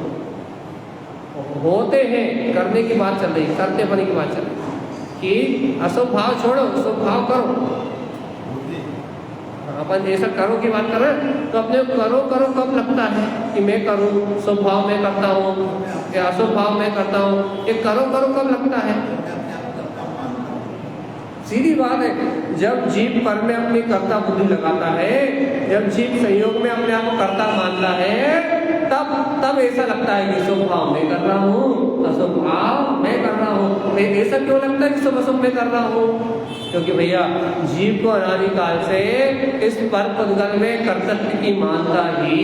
होते हैं करने की बात चल रही, करते बने की बात चल रही कि अशुभ भाव छोड़ो शुभ भाव करो। अपन ऐसा करो की बात कर रहे हैं तो अपने करो करो कब लगता है कि मैं करूँ, शुभ भाव में करता हूँ या अशुभ भाव में करता हूँ, ये करो करो कब लगता है? सीधी बात है, जब जीव पर में अपनी कर्ता बुद्धि लगाता है, जब जीव संयोग में अपने आप को कर्ता मानता है, तब ऐसा लगता है कि शुभ भाव मैं कर रहा हूँ, अशुभ भाव मैं कर रहा हूँ। ऐसा क्यों लगता है कि शुभ अशुभ मैं कर रहा हूँ? क्योंकि भैया जीव को अनादिकाल से इस पर पुद्गल में कर्तव्य की मानता ही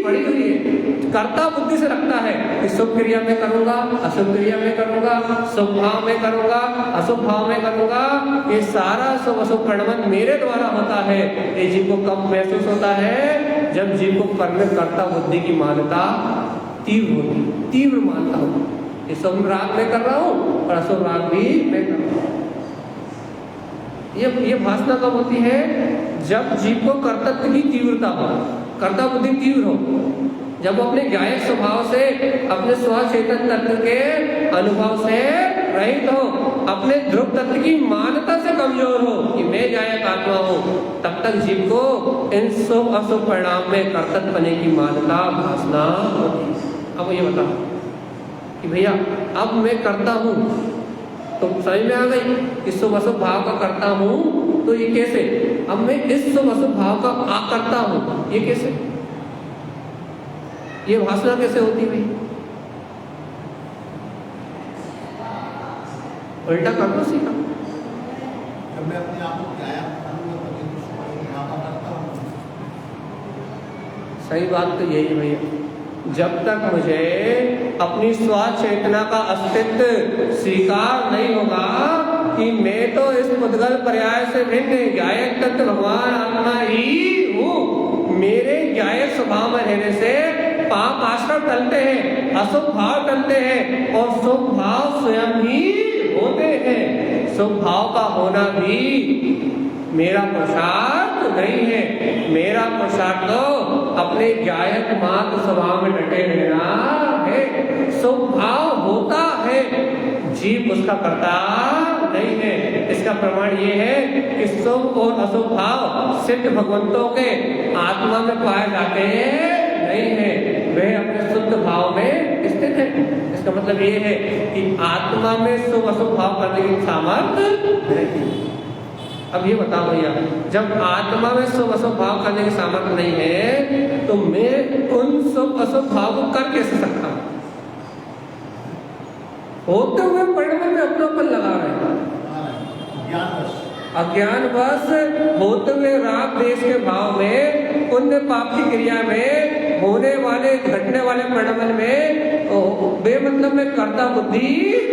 पड़ी हुई है। कर्ता बुद्धि से रखता है कि शुभ क्रिया में करूंगा, अशुभ क्रिया में करूंगा, शुभ भाव में करूंगा, अशुभ भाव में करूंगा, ये सारा शुभ अशुभ परिणमन मेरे द्वारा होता है। ये जीव को कब महसूस होता है? जब जीव को पर में कर्ता बुद्धि की मान्यता तीव्र होती, तीव्र मानता होती, ये शुभ राग में कर रहा हूँ और अशुभ राग भी मैं कर रहा हूँ। ये भासना कब होती है? जब जीव को कर्तव्य की तीव्रता हो, कर्ता बुद्धि तीव्र हो, जब अपने ज्ञायक स्वभाव से, अपने स्वचेतन तत्व के अनुभव से रहित हो, अपने ध्रुव तत्व की मान्यता से कमजोर हो कि मैं ज्ञायक आत्मा हूँ, तब तक जीव को इन शुभ अशुभ परिणाम में कर्तव्य बने की मान्यता भासना होती। अब ये बताओ कि भैया अब मैं करता हूँ तो समझ में आ गई कि शुभ अशुभ भाव का करता हूँ तो ये कैसे? अब मैं इस शुभ अशुभ भाव का करता हूँ, ये कैसे? ये भाषा कैसे होती हुई? उल्टा कर दो सीखा। जब मैं अपने आप को ज्ञान करता हूँ। सही बात तो यही भैया, जब तक मुझे अपनी स्वचेतना का अस्तित्व स्वीकार नहीं होगा कि मैं तो इस पुद्गल पर्याय से भिन्न ज्ञायक तत्व भगवान आत्मा ही हूँ, मेरे ज्ञायक स्वभाव में रहने से पाप आश्रम टलते हैं, अशुभ भाव टलते हैं और शुभ भाव स्वयं ही होते हैं। शुभ भाव का होना भी मेरा पुरुषार्थ नहीं है। मेरा पुरुषार्थ तो अपने गायक मात्र स्वभाव में डटे रहना है। शुभ भाव होता है, जीव उसका करता नहीं है। इसका प्रमाण ये है कि शुभ और अशुभ भाव सिद्ध भगवंतों के आत्मा में पाए जाते नहीं है, वे अपने शुद्ध भाव में स्थित है। इसका मतलब ये है कि आत्मा में शुभ अशुभ भाव करने की सामर्थ्य नहीं। अब ये बताओ भैया, जब आत्मा में शुभ अशुभ भाव करने की सामर्थ्य नहीं है तो मैं उन शुभ अशुभ भाव को कर कैसे सकता हूं? होते हुए परिणाम में अपनापन लगा रहे हैं, अज्ञानवश होते हुए राग देश के भाव में, पुण्य पाप की क्रिया में, होने वाले घटने वाले परिणाम में बेमतलब में कर्ता बुद्धि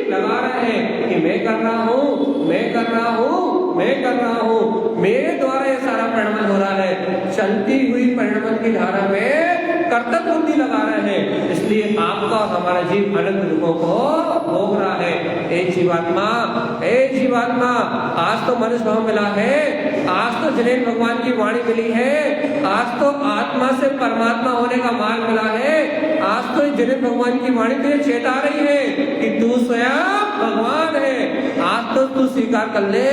लगा रहे हैं कि मैं कर रहा हूँ, मैं कर रहा हूँ, मैं कर रहा हूँ, मेरे द्वारा ये सारा परिणाम हो रहा है। चलती हुई परिणाम की धारा में कर्तव्य बुद्धि लगा रहे हैं, इसलिए आपका और हमारा जीव अनंत दुखों को भोग रहा है। ए जीवात्मा, ए जीवात्मा, आज तो मनुष्य भाव मिला है, आज तो जिनेन्द्र भगवान की वाणी मिली है, आज तो आत्मा से परमात्मा होने का मार्ग मिला है, आज तो जिनेन्द्र भगवान की वाणी तुझे चेता रही है कि तू स्वयं भगवान है। आज तो तू स्वीकार कर ले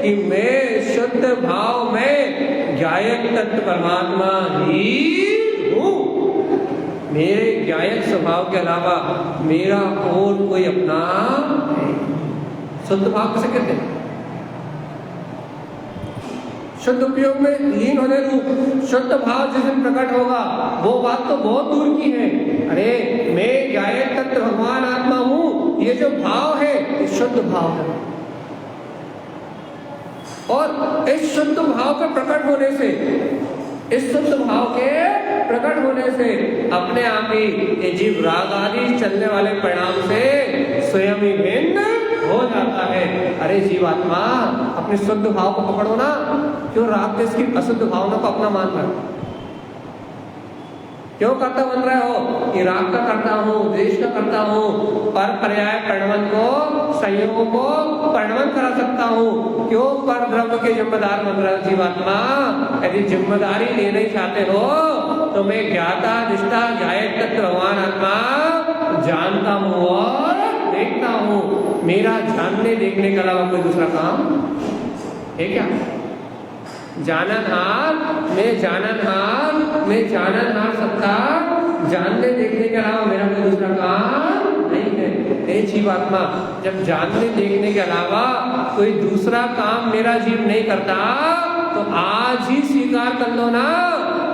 कि मैं शुद्ध भाव में गायक तत्व परमात्मा ही हूँ। मेरे गायक स्वभाव के अलावा मेरा और कोई अपना नहीं। शुद्ध भाव किसे कहते हैं? शुद्ध उपयोग में लीन होने रूप शुद्ध भाव जिस दिन प्रकट होगा वो बात तो बहुत दूर की है। अरे मैं गायक तत्व भगवान आत्मा हूँ, ये जो भाव है ये शुद्ध भाव है, और इस शुद्ध भाव के प्रकट होने से, इस शुद्ध भाव के प्रकट होने से अपने आप ही ये जीव राग आदि चलने वाले परिणाम से स्वयं ही भिन्न हो जाता है। अरे जीवात्मा, अपने शुद्ध भाव को पकड़ो ना, क्यों राग देश की अशुद्ध भावना को अपना मान रहे हो? क्यों करता बन रहे हो कि राग का करता हूँ, द्वेष का करता हूँ, पर पर्याय परिणमन को, संयोगों को परिणमन करा सकता हूँ? क्यों पर द्रव्य के जिम्मेदार बन रहे हो जीवात्मा? यदि जिम्मेदारी लेना ही चाहते हो तो मैं ज्ञाता निष्ठा गायक तत्व भगवान आत्मा जानता हूँ और देखता हूँ। मेरा जानने देखने के अलावा कोई दूसरा काम है क्या? जाननहार, मैं जाननहार, मैं जाननहार सत्ता, जानने देखने के अलावा मेरा कोई दूसरा काम नहीं है। हे जीवात्मा, जब जानने देखने के अलावा कोई दूसरा काम मेरा जीव नहीं करता तो आज ही स्वीकार कर लो ना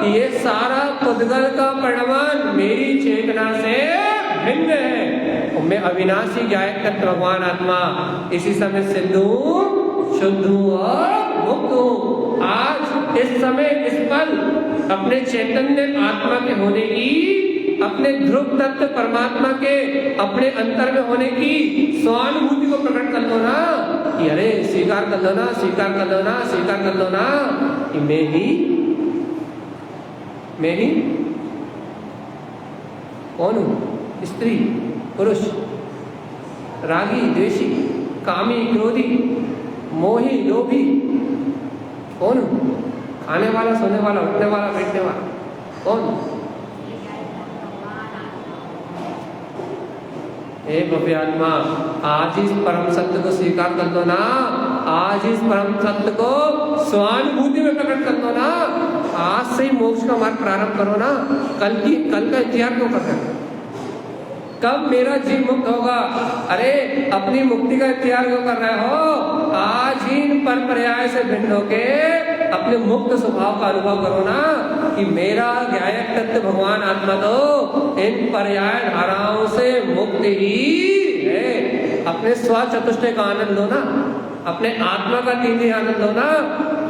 कि ये सारा पुद्गल का परिणाम मेरी चेतना से भिन्न है। और मैं अविनाशी गायक तत्व भगवान आत्मा इसी समय सिद्ध हूँ, शुद्ध हूँ और मुक्त हूँ। आज इस समय इस पल अपने चैतन्य आत्मा के होने की, अपने ध्रुव तत्व परमात्मा के अपने अंतर में होने की स्वानुभूति को प्रकट कर लो ना कि अरे स्वीकार कर लो ना, स्वीकार कर लो ना, स्वीकार कर लो ना कि मैं ही कौन हूँ? स्त्री, पुरुष, रागी, द्वेषी, कामी, क्रोधी, मोही, लोभी, कौन हूँ? खाने वाला, सोने वाला, उठने वाला, बैठने वाला, कौन? हे भव्य आत्मा, आज इस परम सत्य को स्वीकार कर दो ना, आज इस परम सत्य को स्वानुभूति में प्रकट कर दो ना। आज से ही मोक्ष का मार्ग प्रारंभ करो ना। कल का इंतजार क्यों कर रहे हो? कब मेरा जीव मुक्त होगा? अरे अपनी मुक्ति का इंतजार क्यों कर रहे हो? आज ही इन पर पर्याय से भिन्न होके अपने मुक्त स्वभाव का अनुभव करो ना कि मेरा गायक तत्व भगवान आत्मा तो इन पर्याय धाराओं से मुक्त ही है। अपने स्व चतुष्टय का आनंद लो ना, अपने आत्मा का तीव्र आनंद लो ना।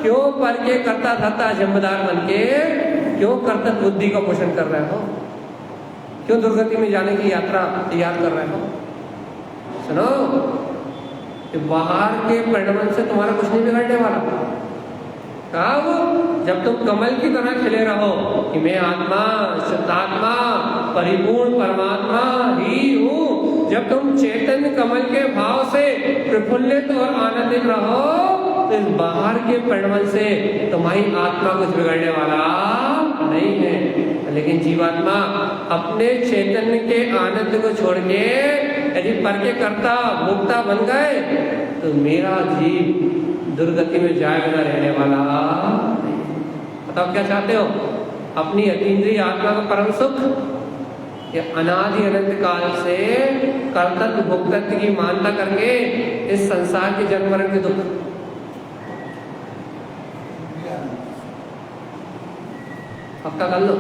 क्यों पर के करता धरता जिम्मेदार बन के क्यों कर्तव्य बुद्धि का पोषण कर रहे हो? क्यों दुर्गति में जाने की यात्रा तैयार कर रहे हो? सुनो, बाहर के परिणाम से तुम्हारा कुछ नहीं बिगड़ने वाला। कब? जब तुम कमल की तरह खिले रहो कि मैं आत्मा, शुद्धात्मा, परिपूर्ण परमात्मा ही हूँ। जब तुम चैतन्य कमल के भाव से प्रफुल्लित और आनंदित रहो तो इस बाहर के परिणमन से तुम्हारी आत्मा कुछ बिगड़ने वाला नहीं है। लेकिन जीवात्मा अपने चैतन्य के आनंद को छोड़ के यदि पर के कर्ता भोक्ता बन गए तो मेरा जीव दुर्गति में जाए बिना रहने वाला। बताओ क्या चाहते हो? अपनी अतीन्द्रिय आत्मा का परम सुख या अनादि अनंत काल से कर्तव्य भोक्तत्व की मानता करके इस संसार के जन्म मरण के दुख? पक्का कर लो।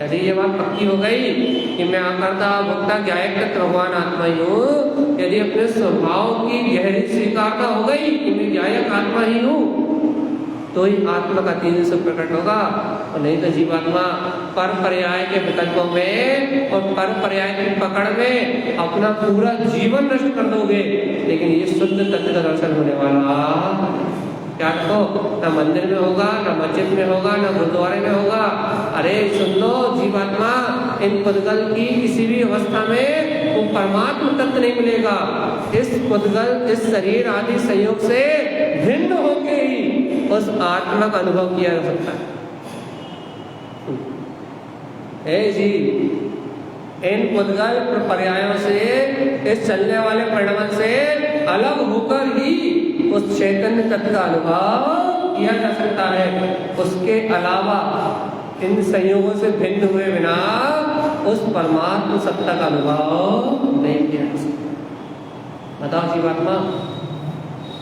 यदि ये बात पक्की हो गई कि मैं आकर्ता भोक्ता ज्ञायक भगवान आत्मा ही हूँ, यदि अपने स्वभाव की गहरी स्वीकारता हो गई कि मैं ज्ञायक आत्मा ही हूँ, तो ही आत्मा का तेज से प्रकट होगा। और नहीं तो जीवात्मा पर पर्याय के विकल्पों में और पर पर्याय की पकड़ में अपना पूरा जीवन नष्ट कर दोगे, लेकिन ये शुद्ध तत्व का दर्शन होने वाला क्या रखो? ना मंदिर में होगा, ना मस्जिद में होगा, ना गुरुद्वारे में होगा। अरे सुन लो जीवात्मा, इन पुद्गल की किसी भी अवस्था में वो परमात्मा तत्व नहीं मिलेगा। इस पुद्गल, इस शरीर आदि संयोग से भिन्न होके ही उस आत्मा का अनुभव किया जा सकता है। जी इन पुद्गल पर्यायों से, इस चलने वाले परिणमन से अलग होकर ही उस चैतन्य तत्व का अनुभव किया जा सकता है। उसके अलावा इन संयोगों से भिन्न हुए बिना उस परमात्मा सत्ता का अनुभव नहीं किया जा सकता। बताओ जीवात्मा,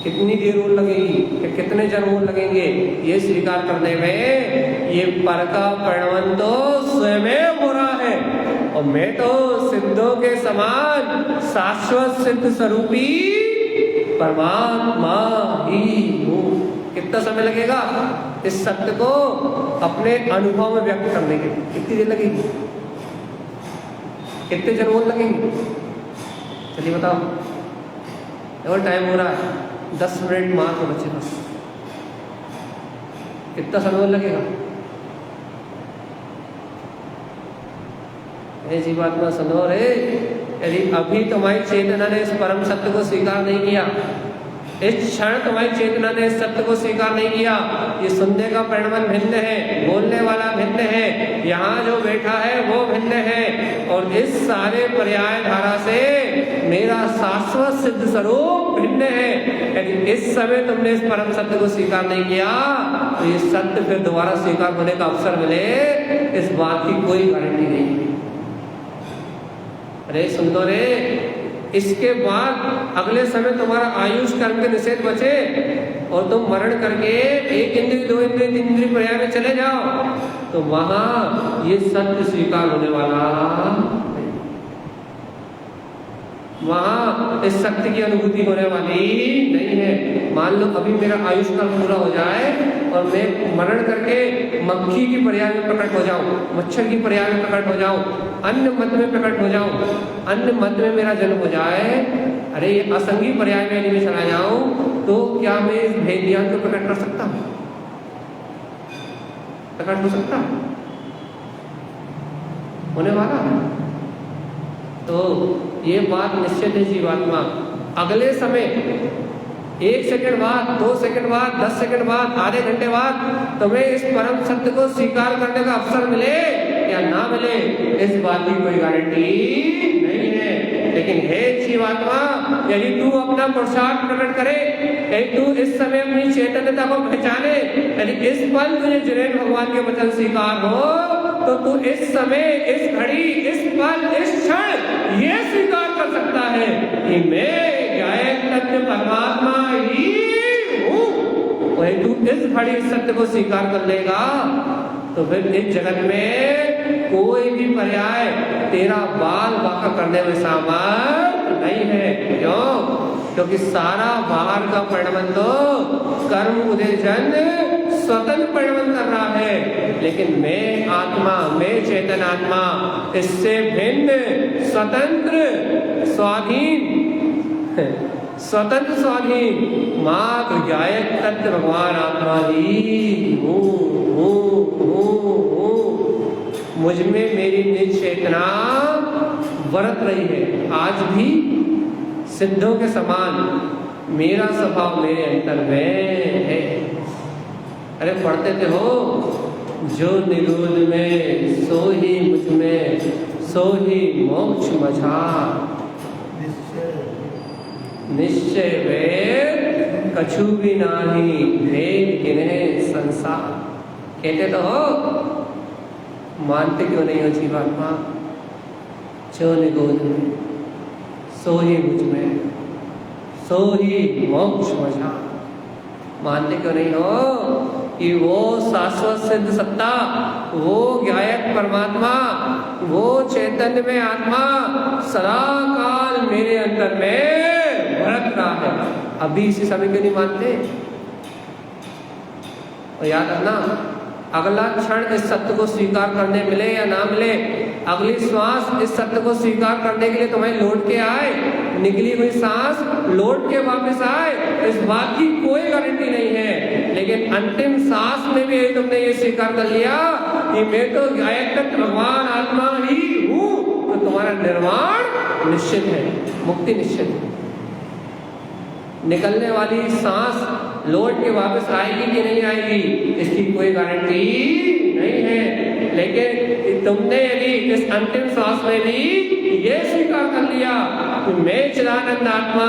कितनी देर और लगेगी, कितने जन्म और लगेंगे ये स्वीकार करने में? ये पर का परिणमन तो स्वयं हो रहा है और मैं तो सिद्धों के समान शाश्वत सिद्ध स्वरूपी परमात्मा ही हूँ। कितना समय लगेगा इस सत्य को अपने अनुभव में व्यक्त करने के लिए? कितनी देर लगेगी? कितने जन्म लगेंगे? चलिए बताओ। और टाइम हो रहा है 10 मिनट मात्र बचे बस। कितना समय लगेगा? जीवात्मा सुनो रे, यदि अभी तुम्हारी चेतना ने इस परम सत्य को स्वीकार नहीं किया, इस क्षण तुम्हारी चेतना ने इस सत्य को स्वीकार नहीं किया, ये सुनने का परिणमन भिन्न है, बोलने वाला भिन्न है, यहाँ जो बैठा है वो भिन्न है, और इस सारे पर्याय धारा से मेरा शाश्वत सिद्ध स्वरूप भिन्न है। यदि इस समय तुमने इस परम सत्य को स्वीकार नहीं किया तो ये सत्य फिर दोबारा स्वीकार होने का अवसर मिले, इस बात की कोई गारंटी नहीं। अरे सुन लो रे, इसके बाद अगले समय तुम्हारा आयुष कर्म के निषेध बचे और तुम मरण करके 1 इंद्रिय 2 इंद्रिय 3 इंद्रिय पर्याय में चले जाओ तो वहां ये सत्य स्वीकार होने वाला, वहां इस शक्ति की अनुभूति होने वाली नहीं है। मान लो अभी मेरा आयुष काल पूरा हो जाए और मैं मरण करके मक्खी की पर्याय में प्रकट हो जाऊं, मच्छर की पर्याय में प्रकट हो जाऊं, अन्य मत में प्रकट हो जाऊं, अन्य मत में मेरा जन्म हो जाए, अरे ये असंगी पर्याय में यदि मैं चला जाऊं तो क्या मैं इस भेद ज्ञान को प्रकट कर सकता हूं? प्रकट हो सकता होने वाला है। तो ये बात निश्चित है जीवात्मा, अगले समय 1 सेकंड बाद, 2 सेकंड बाद, 10 सेकंड बाद, आधे घंटे बाद तुम्हें इस परम सत्य को स्वीकार करने का अवसर मिले या ना मिले, इस बात की कोई गारंटी नहीं है। लेकिन हे जीवात्मा, यदि तू अपना पुरुषार्थ प्रकट करे, यदि तू इस समय अपनी चैतन्यता को पहचाने, यदि इस पल तुझे जिनेन्द्र भगवान के वचन स्वीकार हो तो तू इस समय, इस घड़ी, इस पल, इस क्षण ये स्वीकार कर सकता है कि मैं ज्ञायक तत्व परमात्मा ही हूँ। वही तू इस घड़ी इस सत्य को स्वीकार कर लेगा तो फिर इस जगत में कोई भी पर्याय तेरा बाल बाका करने में सामर्थ नहीं है। क्यों? क्योंकि सारा बाहर का परिणमन तो कर्म उदय जन स्वतंत्र परिणमन कर रहा है, लेकिन मैं आत्मा, मैं चेतन आत्मा इससे भिन्न, स्वतंत्र, स्वाधीन, स्वतंत्र स्वाधीन मात्र गायक तत्व भगवान आत्मा ही हूँ। मुझ में मेरी निज चेतना बरत रही है। आज भी सिद्धों के समान मेरा स्वभाव मेरे अंतर में है। अरे पढ़ते थे हो, जो निरोध में सो ही मुझ में, सो ही मोक्ष मझार। निश्चय वेद कछु भी नाही, भेद किन्हें संसार। कहते तो हो, मानते क्यों नहीं हो जीवात्मा? जो निरोध में सो ही मुझ में, सो ही मोक्ष मझार। मानते क्यों नहीं हो कि वो शाश्वत सिद्ध सत्ता, वो गायक परमात्मा, वो चैतन्य में आत्मा सदा काल मेरे अंदर में भरत रहा है। अभी इसी समय क्यों नहीं मानते? और याद रखना, अगला क्षण इस सत्य को स्वीकार करने मिले या ना मिले, अगली श्वास इस सत्य को स्वीकार करने के लिए तुम्हें लौट के आए, निकली हुई सांस लौट के वापस आए, इस बात की कोई गारंटी नहीं है। लेकिन अंतिम सांस में भी तुमने ये स्वीकार कर लिया कि मैं तो गायक भगवान आत्मा ही हूँ, तो तुम्हारा निर्वाण निश्चित है, मुक्ति निश्चित है। निकलने वाली सांस लौट के वापस आएगी कि नहीं आएगी, इसकी कोई गारंटी नहीं है। लेकिन तुमने यदि इस अंतिम सांस में भी ये स्वीकार कर लिया कि मैं चिदानंद आत्मा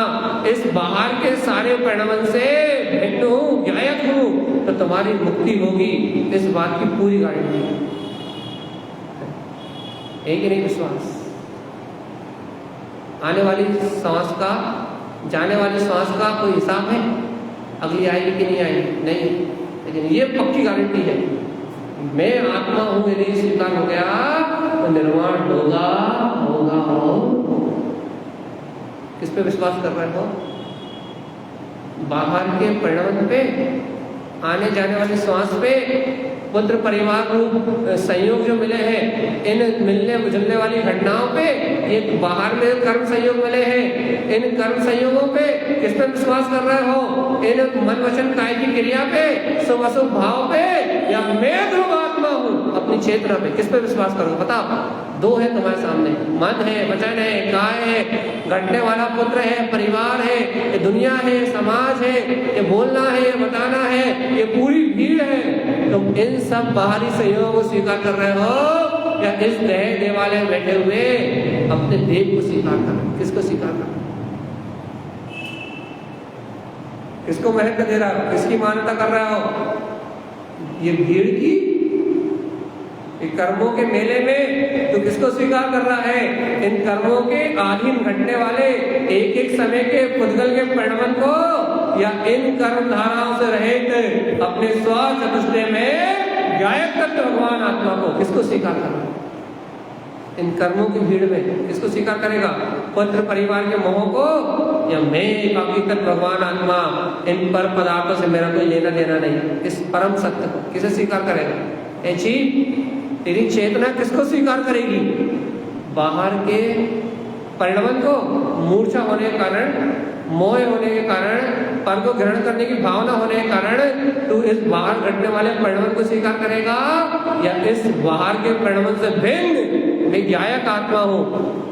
इस बाहर के सारे परिणाम से भिन्न हूँ, गायक हूँ, तो तुम्हारी मुक्ति होगी, इस बात की पूरी गारंटी है। एक ही नहीं विश्वास। आने वाली सांस का, जाने वाली श्वास का कोई हिसाब है? अगली आएगी कि नहीं आएगी? नहीं। लेकिन ये पक्की गारंटी है, मैं आत्मा हूं, यदि स्वीकार हो गया तो निर्वाण होगा, होगा, होगा। किस पे विश्वास कर रहे हो? बाहर के परिणाम पे, आने जाने वाली श्वास पे, पुत्र परिवार रूप संयोग जो मिले हैं, इन मिलने जुलने वाली घटनाओं पे, ये बाहर में कर्म संयोग मिले हैं, इन कर्म संयोगों पे किस पे विश्वास कर रहे हो? इन मन वचन काय की क्रिया पे, शुभ अशुभ भाव पे, या मैं ध्रुव आत्मा हूँ अपनी चेतना पे, किस पे विश्वास करो? बताओ। दो है तुम्हारे सामने, मन है, वचन है, काय है, घटने वाला पुत्र है, परिवार है, ये दुनिया है, समाज है, ये बोलना है, ये बताना है, ये पूरी भीड़ है। तुम इन सब बाहरी संयोगों को स्वीकार कर रहे हो या इस देह देवालय में बैठे हुए अपने देव को स्वीकार कर रहे हो? किसको स्वीकार कर रहे हो? किसको महत्व दे रहा हो? किसकी मान्यता कर रहे हो? ये भीड़ की, कर्मों के मेले में तो किसको स्वीकार कर रहा है? इन कर्मों के अधीन घटने वाले एक एक समय के पुद्गल के परिणाम को, या इन कर्म धाराओं से रहित अपने स्व चतुष्टय में गायक तत्व भगवान आत्मा को किसको स्वीकार कर रहा है? इन कर्मों की भीड़ में किसको स्वीकार करेगा? पुत्र परिवार के मोह को, या मैं हकीकत भगवान आत्मा, इन पर पदार्थों से मेरा कोई लेना देना नहीं, इस परम सत्य को किसे स्वीकार करेगा? ऐसी तेरी चेतना किसको स्वीकार करेगी? बाहर के परिणाम को, मूर्छा होने के कारण, मोह होने के कारण, पर को ग्रहण करने की भावना होने के कारण तू इस बाहर घटने वाले परिणाम को स्वीकार करेगा, या इस बाहर के परिणाम से भिन्न मैं गायक आत्मा हूँ,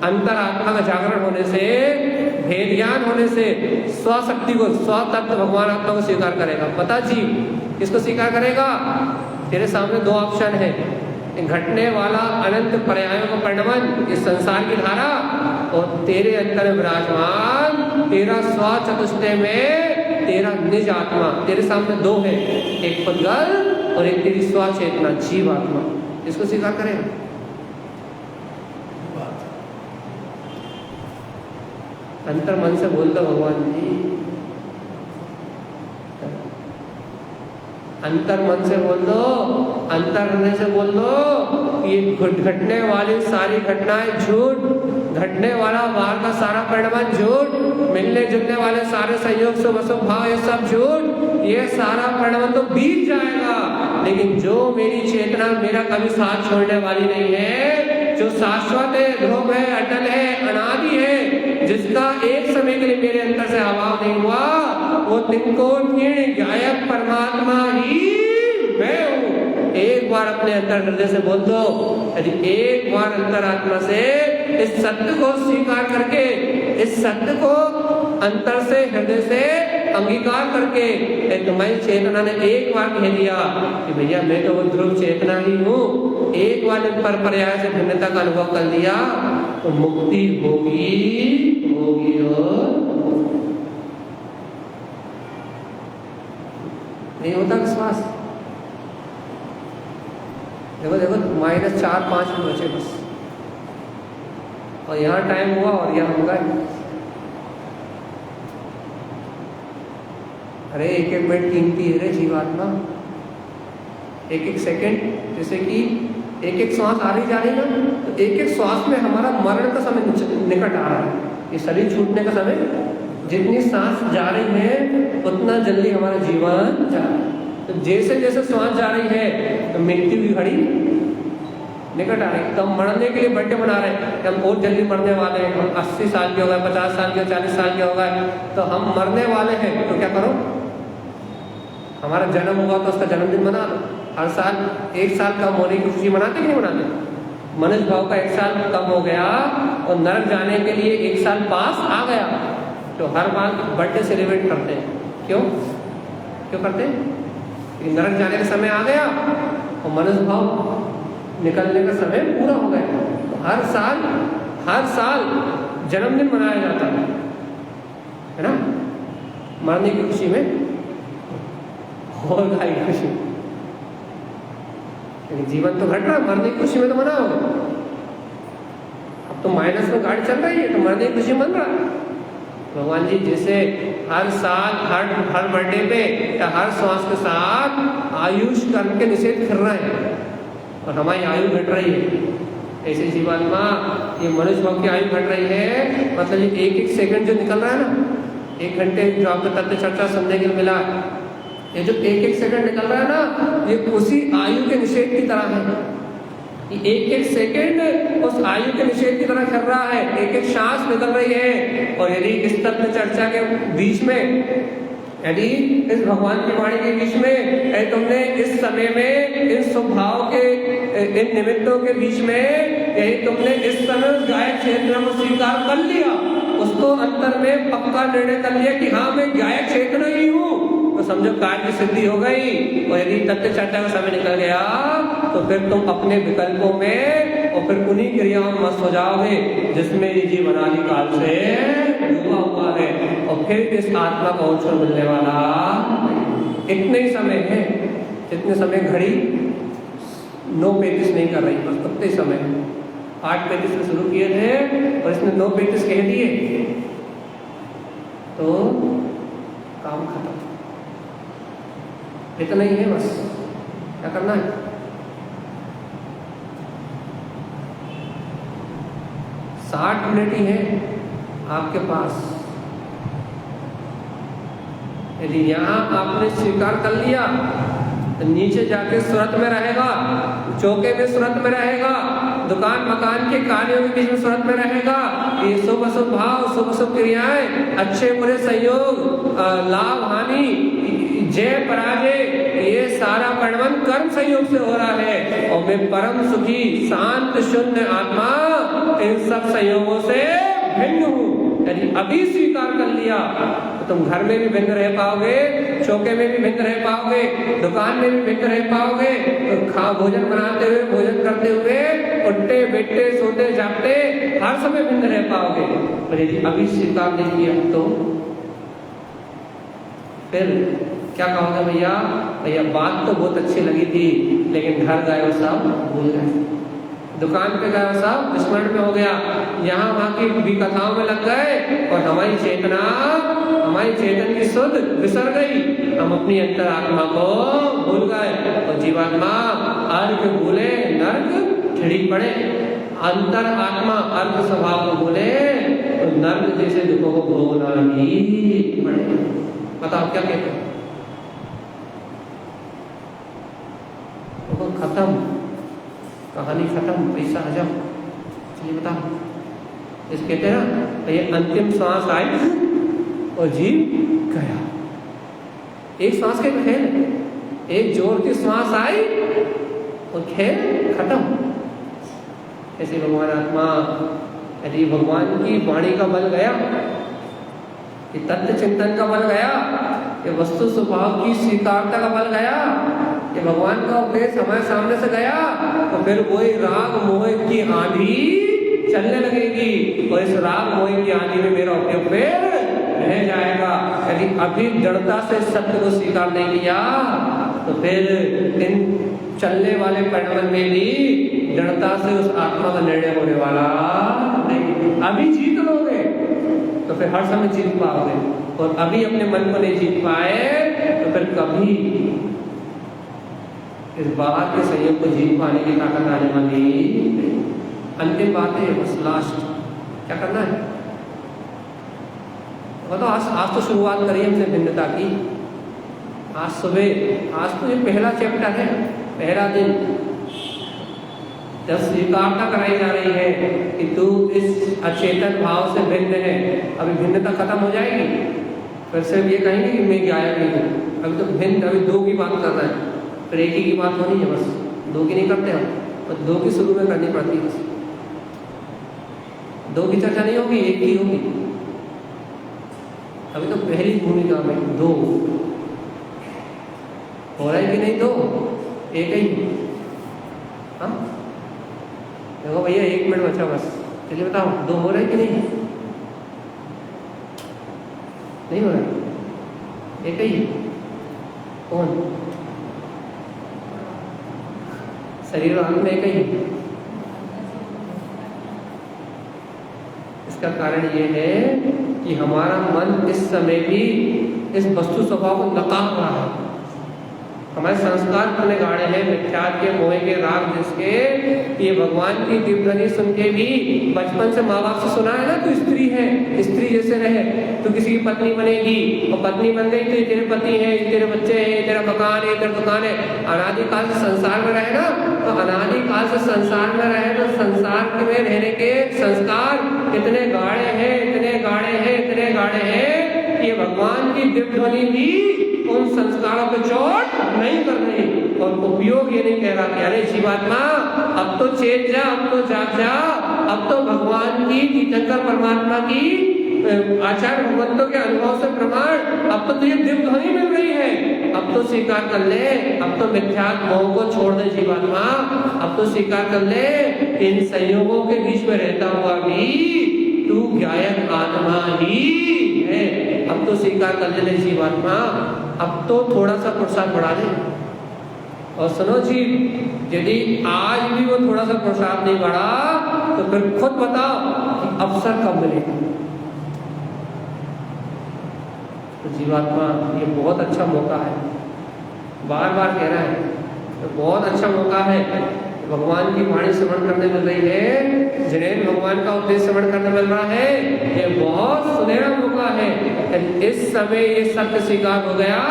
अंतर आत्मा का जागरण होने से, भेद ज्ञान होने से स्वशक्ति को, स्वतत्व भगवान आत्मा को स्वीकार करेगा? पता जी किसको स्वीकार करेगा? तेरे सामने दो ऑप्शन है, घटने वाला अनंत पर्यायों का परिणाम, इस संसार की धारा, और तेरे अंदर विराजमान तेरा स्व चतुष्टय में तेरा निज आत्मा। तेरे सामने दो है, एक पुद्गल और एक तेरी स्व चेतना, जीव आत्मा। इसको स्वीकार करें? अंतर मन से बोल दो भगवान जी, अंतर मन से बोल दो, अंतर हृदय से बोल दो, ये घटने वाली सारी घटनाएं झूठ, घटने वाला बाहर का सारा परिणाम झूठ, मिलने जुलने वाले सारे संयोग शुभ अशुभ भाव ये सब झूठ, ये सारा परिणाम तो बीत जाएगा, लेकिन जो मेरी चेतना मेरा कभी साथ छोड़ने वाली नहीं है, जो शाश्वत है, ध्रुव है, अटल है, अनादि है, जिसका एक समय के लिए मेरे अंदर से अभाव नहीं हुआ, वो तिनको गायक परमात्मा ही मैं हूँ। एक बार अपने अंतर हृदय से बोल दो, यदि एक बार अंतरात्मा से इस सत्य को स्वीकार करके, इस सत्य को अंतर से हृदय से अंगीकार करके तुम्हारी चेतना ने एक बार कह दिया कि भैया मैं तो वो ध्रुव चेतना ही हूँ, एक बार इन पर पर्याय से भिन्नता का अनुभव कर लिया तो मुक्ति होगी होगी और नहीं होता विश्वास। देखो देखो -4-5 मिनट बचे बस, और यहाँ टाइम हुआ और यहाँ होगा। अरे एक एक मिनट कीमती है रे जीवात्मा, एक एक सेकंड, जैसे कि एक एक श्वास आ रही जा रही ना, तो एक एक श्वास में हमारा मरण का समय निकट आ रहा है। ये शरीर छूटने का समय, जितनी सांस जा रही है उतना जल्दी हमारा जीवन जा रहा है। तो जैसे जैसे श्वास जा रही है तो मृत्यु की घड़ी निकट आ रही है। तो हम मरने के लिए बर्थडे मना रहे हैं कि हम बहुत जल्दी मरने वाले हैं, हम 80 साल के हो गए, 50 साल के, 40 साल के हो गए, तो हम मरने वाले हैं। तो क्या करो, हमारा जन्म हुआ तो उसका जन्मदिन मना लो। हर साल 1 साल कम होने की खुशी मनाते कि नहीं मनाते? मनुष्य भाव का 1 साल कम हो गया और नरक जाने के लिए 1 साल पास आ गया, तो हर बार बर्थडे सेलिब्रेट करते हैं। क्यों क्यों करते हैं? कि नरक जाने का समय आ गया और मनुष्य भाव निकलने का समय पूरा हो गया। तो हर साल जन्मदिन मनाया जाता है ना, मरने की खुशी में और गाय की खुशी। जीवन तो घट रहा, मरने की खुशी में तो मनाओ। अब तो माइनस में गाड़ी चल रही है तो मरने की खुशी मन रहा है। भगवान जी जैसे हर साल हर बर्थडे पे या हर श्वास के साथ आयुष कर्म के निषेध कर रहे हैं और हमारी आयु घट रही है, ऐसे जीवात्मा ये मनुष्य भाव की आयु घट रही है। मतलब ये एक एक सेकंड जो निकल रहा है ना, 1 घंटे जो आपको तत्व चर्चा सुनने के लिए मिला, ये जो एक एक सेकंड निकल रहा है ना, ये उसी आयु के निषेध की तरह है। एक एक सेकंड उस आयु के निषेध की तरह कर रहा है, एक एक सांस निकल रही है। और यदि इस तत्व चर्चा के बीच में, यदि इस भगवान की वाणी के बीच में तुमने इस समय में इन स्वभाव के इन निमित्तों के बीच में यदि तुमने इस समय उस गायक क्षेत्र को स्वीकार कर लिया, उसको अंतर में पक्का निर्णय कर लिया कि हाँ मैं गायक क्षेत्र ही हूँ, तो समझो कार्य की सिद्धि हो गई। और यदि तत्व चर्चा का समय निकल गया तो फिर तुम अपने विकल्पों में और फिर उन्हीं क्रियाओं में मस्त हो जाओगे जिसमें ये जीवन अनादि काल से डूबा हुआ है। और फिर इस आत्मा को अवसर मिलने वाला इतने ही समय है जितने समय घड़ी 9:35 नहीं कर रही, बस उतने ही समय 8:35 में शुरू किए थे और इसने 9:35 कह दिए तो काम खत्म। इतना ही है बस, क्या करना है? साठ मिनट ही है आपके पास। यदि यहाँ आपने स्वीकार कर लिया तो नीचे जाके सुरत में रहेगा, चौके में सुरत में रहेगा, दुकान मकान के कार्यों के बीच में सुरत में रहेगा। ये शुभ अशुभ भाव, शुभ अशुभ क्रियाएं, अच्छे बुरे संयोग, लाभ हानि, जय पराजय, ये सारा परिणमन कर्म संयोग से हो रहा है। और मैं परम सुखी शांत शून्य आत्मा इन सब संयोगों से भिन्न हूँ। यदि अभी स्वीकार कर लिया तो तुम घर में भी भिन्न रह पाओगे, चौके में भी भिन्न रह पाओगे, दुकान में भी भिन्न रह पाओगे, तो भोजन बनाते हुए, भोजन करते हुए, उठते बैठते सोते जागते हर समय भिन्न रह पाओगे। और यदि अभी स्वीकार नहीं किया तो फिर क्या कहोगे? भैया बात तो बहुत अच्छी लगी थी लेकिन घर गए वो सब भूल गए, दुकान पे गए वो सब स्मरण में हो गया, यहाँ वहाँ की कथाओं में लग गए और हमारी चेतन की सुध बिसर गई। हम अपनी अंतर आत्मा को भूल गए और जीवात्मा अर्घ भूले नर्क छिड़ी पड़े। अंतर आत्मा अर्घ स्वभाव को भूले तो नर्क जैसे दुखों को भोगना ही पड़े। बताओ क्या कहते हैं? खत्म, कहानी खत्म, पैसा हजम। चलिए बताओ, इस कहते हैं ना तो ये अंतिम श्वास आई और जीव गया। एक श्वास का खेल, एक जोर की श्वास आई और खेल खत्म। ऐसे भगवान आत्मा, यदि भगवान की वाणी का बल गया, ये तत्व चिंतन का बल गया, ये वस्तु स्वभाव की स्वीकारता का बल गया, ये भगवान का उपदेश हमारे सामने से गया, तो फिर वही राग मोह की आंधी चलने लगेगी और इस राग मोह की आंधी में मेरा उपयोग फिर रह जाएगा। यदि अभी दृढ़ता से सत्य को स्वीकार नहीं किया तो फिर इन चलने वाले परिणाम में भी दृढ़ता से उस आत्मा का निर्णय होने वाला नहीं। अभी जीत लोगे तो फिर हर समय जीत पाओगे, और अभी अपने मन को नहीं जीत पाए तो फिर कभी इस बाहर के संयोग को जीत पाने की ताकत आने वाली। अंतिम बात है, बस लास्ट क्या करना है बताओ। आज तो शुरुआत करी हमने भिन्नता की। आज सुबह, आज तो ये पहला चैप्टर है, पहला दिन जब स्वीकारता कराई जा रही है कि तू इस अचेतन भाव से भिन्न है। अभी भिन्नता खत्म हो जाएगी, फिर सिर्फ ये कहेंगे कि मैं गायब नहीं हूँ। अभी तो भिन्न, अभी दो की बात कर रहे हैं, फिर एक ही की बात होनी है। बस दो की नहीं करते हम, और दो की शुरू में करनी पड़ती है। बस दो की चर्चा नहीं होगी, एक की होगी। अभी तो पहली भूमिका में दो हो रहा है कि नहीं, दो एक ही। हाँ देखो भैया 1 मिनट बचा बस, चलिए बताओ दो हो रहा है कि नहीं? नहीं हो रहा, एक ही। कौन? शरीर और आत्मा में एक ही। इसका कारण ये है कि हमारा मन इस समय भी इस वस्तु स्वभाव को नकार रहा है। हमारे संस्कार इतने गाढ़े हैं मिथ्यात्व के, मोह के, राग जिसके, ये भगवान की दिव्यध्वनि सुन के भी बचपन से माँ बाप से सुना है ना, तू स्त्री है, स्त्री जैसे रहे, तू किसी की पत्नी बनेगी, और पत्नी बन गई तो ये तेरे पति है, ये तेरे बच्चे हैं, ये तेरा मकान है, तेरा दुकान है। अनादिकाल से संसार में रहे ना, तो अनादिकाल से संसार में रहे तो संसार में रहने के संस्कार इतने गाढ़े हैं, इतने गाढ़े हैं, इतने गाढ़े हैं कि भगवान की दिव्यध्वनि भी उन संस्कारों पे चोट नहीं कर रही। और उपयोग ये नहीं कह रहा कि अरे जीवात्मा अब तो चेत जा, अब तो जाग जा, अब तो भगवान की तीर्थंकर परमात्मा की आचार्य भगवंतों के अनुभव से प्रमाण, अब तो तुझे दिव्य ध्वनि मिल रही है, अब तो स्वीकार कर ले, अब तो मिथ्यात्व मोह को छोड़ दे जीवात्मा, अब तो स्वीकार कर ले इन संयोगों के बीच में रहता हुआ भी तू ज्ञायक आत्मा ही है। अब तो स्वीकार कर ले जीवात्मा, अब तो थोड़ा सा पुरुषार्थ बढ़ा ले। और सुनो जी, यदि आज भी वो थोड़ा सा पुरुषार्थ नहीं बढ़ा तो फिर खुद बताओ कि अवसर कब मिलेगा। तो जीवात्मा ये बहुत अच्छा मौका है, बार बार कह रहा है, तो बहुत अच्छा मौका है। भगवान की वाणी श्रवण करने मिल रही है, जिन्हें भगवान का उपदेश श्रवण करने मिल रहा है, ये बहुत सुनहरा मौका है। इस समय ये सत्य स्वीकार हो गया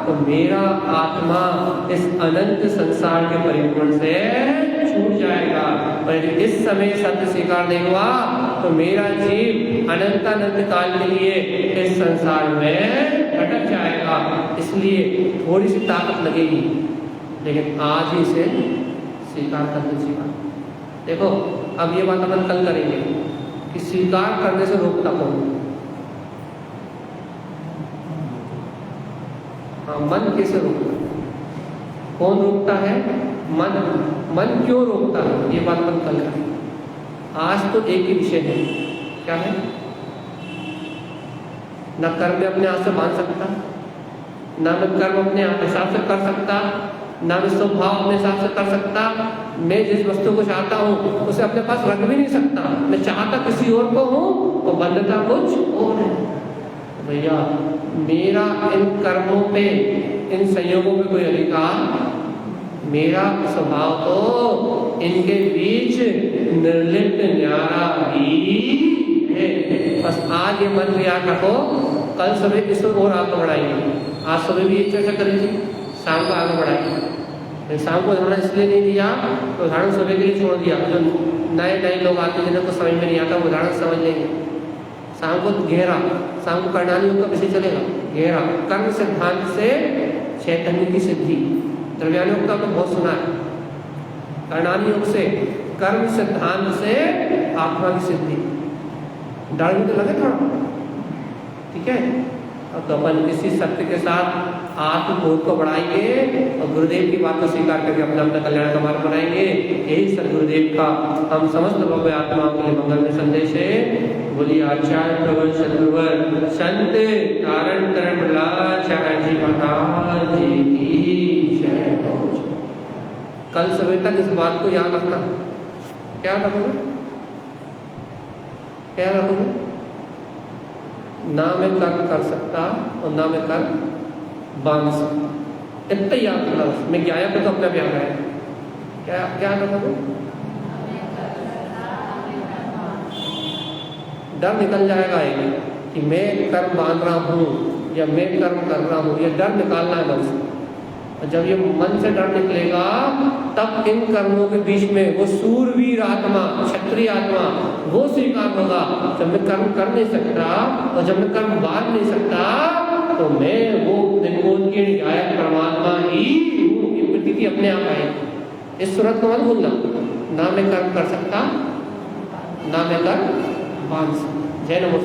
तो मेरा आत्मा इस अनंत संसार के परिपूर्ण से छूट जाएगा, और यदि इस समय सत्य स्वीकार नहीं हुआ तो मेरा जीव अनंत काल के लिए इस संसार में भटक जाएगा। इसलिए थोड़ी सी ताकत लगेगी, लेकिन आज ही इसे स्वीकार कर दीजिएगा। देखो अब ये बात अपन कल करेंगे कि स्वीकार करने से रोकता कौन। हाँ, मन कैसे रोकता, कौन रोकता है? मन। मन क्यों रोकता है, ये बात अपन कल करेंगे। आज तो एक ही विषय है, क्या है? न कर्म में अपने आप से बांध सकता, न मैं कर्म अपने आप हिसाब से कर सकता, ना मैं स्वभाव अपने हिसाब से कर सकता, मैं जिस वस्तु को चाहता हूँ उसे अपने पास रख भी नहीं सकता, मैं चाहता किसी और को हूँ और बंधता कुछ और है। भैया मेरा इन कर्मों पे, इन संयोगों पे कोई अधिकार, मेरा स्वभाव तो इनके बीच निर्लिप्त न्यारा ही है। बस आज ये मन में याद रखो, कल सुबह इसको और आगे बढ़ाएंगे। आज सुबह भी ये चर्चा करेंगे, शाम को आगे बढ़ाएंगे। शाम को उदाहरण इसलिए नहीं दिया तो उदाहरण सुबह के लिए छोड़ दिया। जो नए नए लोग आते हैं जिनको समझ में नहीं आता वो उदाहरण समझ लेंगे, सांग को गहरा, सांग को कर्णाली योग का विषय चलेगा गहरा। कर्म सिद्धांत से चैतन्य की सिद्धि, द्रव्यान योग का आपने बहुत सुना है। कर्णाली योग से कर्म सिद्धांत से आत्मा की सिद्धि। डर भी तो लगे थोड़ा, ठीक है। अब तो अपन इसी सत्य के साथ आत्मबोध को बढ़ाएंगे और गुरुदेव की बात को स्वीकार करके अपना अपना कल्याण का मार्ग बनाएंगे। यही सदगुरुदेव का हम समस्त भव्य आत्माओं के लिए मंगल में संदेश है। बोलिए आचार्य प्रवर सदगुरुवर संत कारण करण प्रहलाद जी महाराज की जय। कल सुबह तक इस बात को याद रखना। क्या रखोगे? क्या रखोगे? ना मैं कर्म कर सकता और ना मैं कर्म बांध सकता, इतना याद रखना। मैं क्या तो अपने आप याद आया। क्या क्या रखोगे? डर निकल जाएगा एक कि मैं कर्म बांध रहा हूँ या मैं कर्म कर रहा हूँ, ये डर निकालना है मन से। और जब ये मन से डर निकलेगा तब इन कर्मों के बीच में वो सूरवीर आत्मा, क्षत्रिय आत्मा वो स्वीकार होगा। जब मैं कर्म कर नहीं सकता और जब मैं कर्म बांध नहीं सकता तो मैं वो निर्गुण की गायक परमात्मा ही हूँ। ये प्रतीति अपने आप आएगी। इस सूरत को मत भूलना। ना मैं कर्म कर सकता, ना मैं कर्म बांध सकता। जय नमो।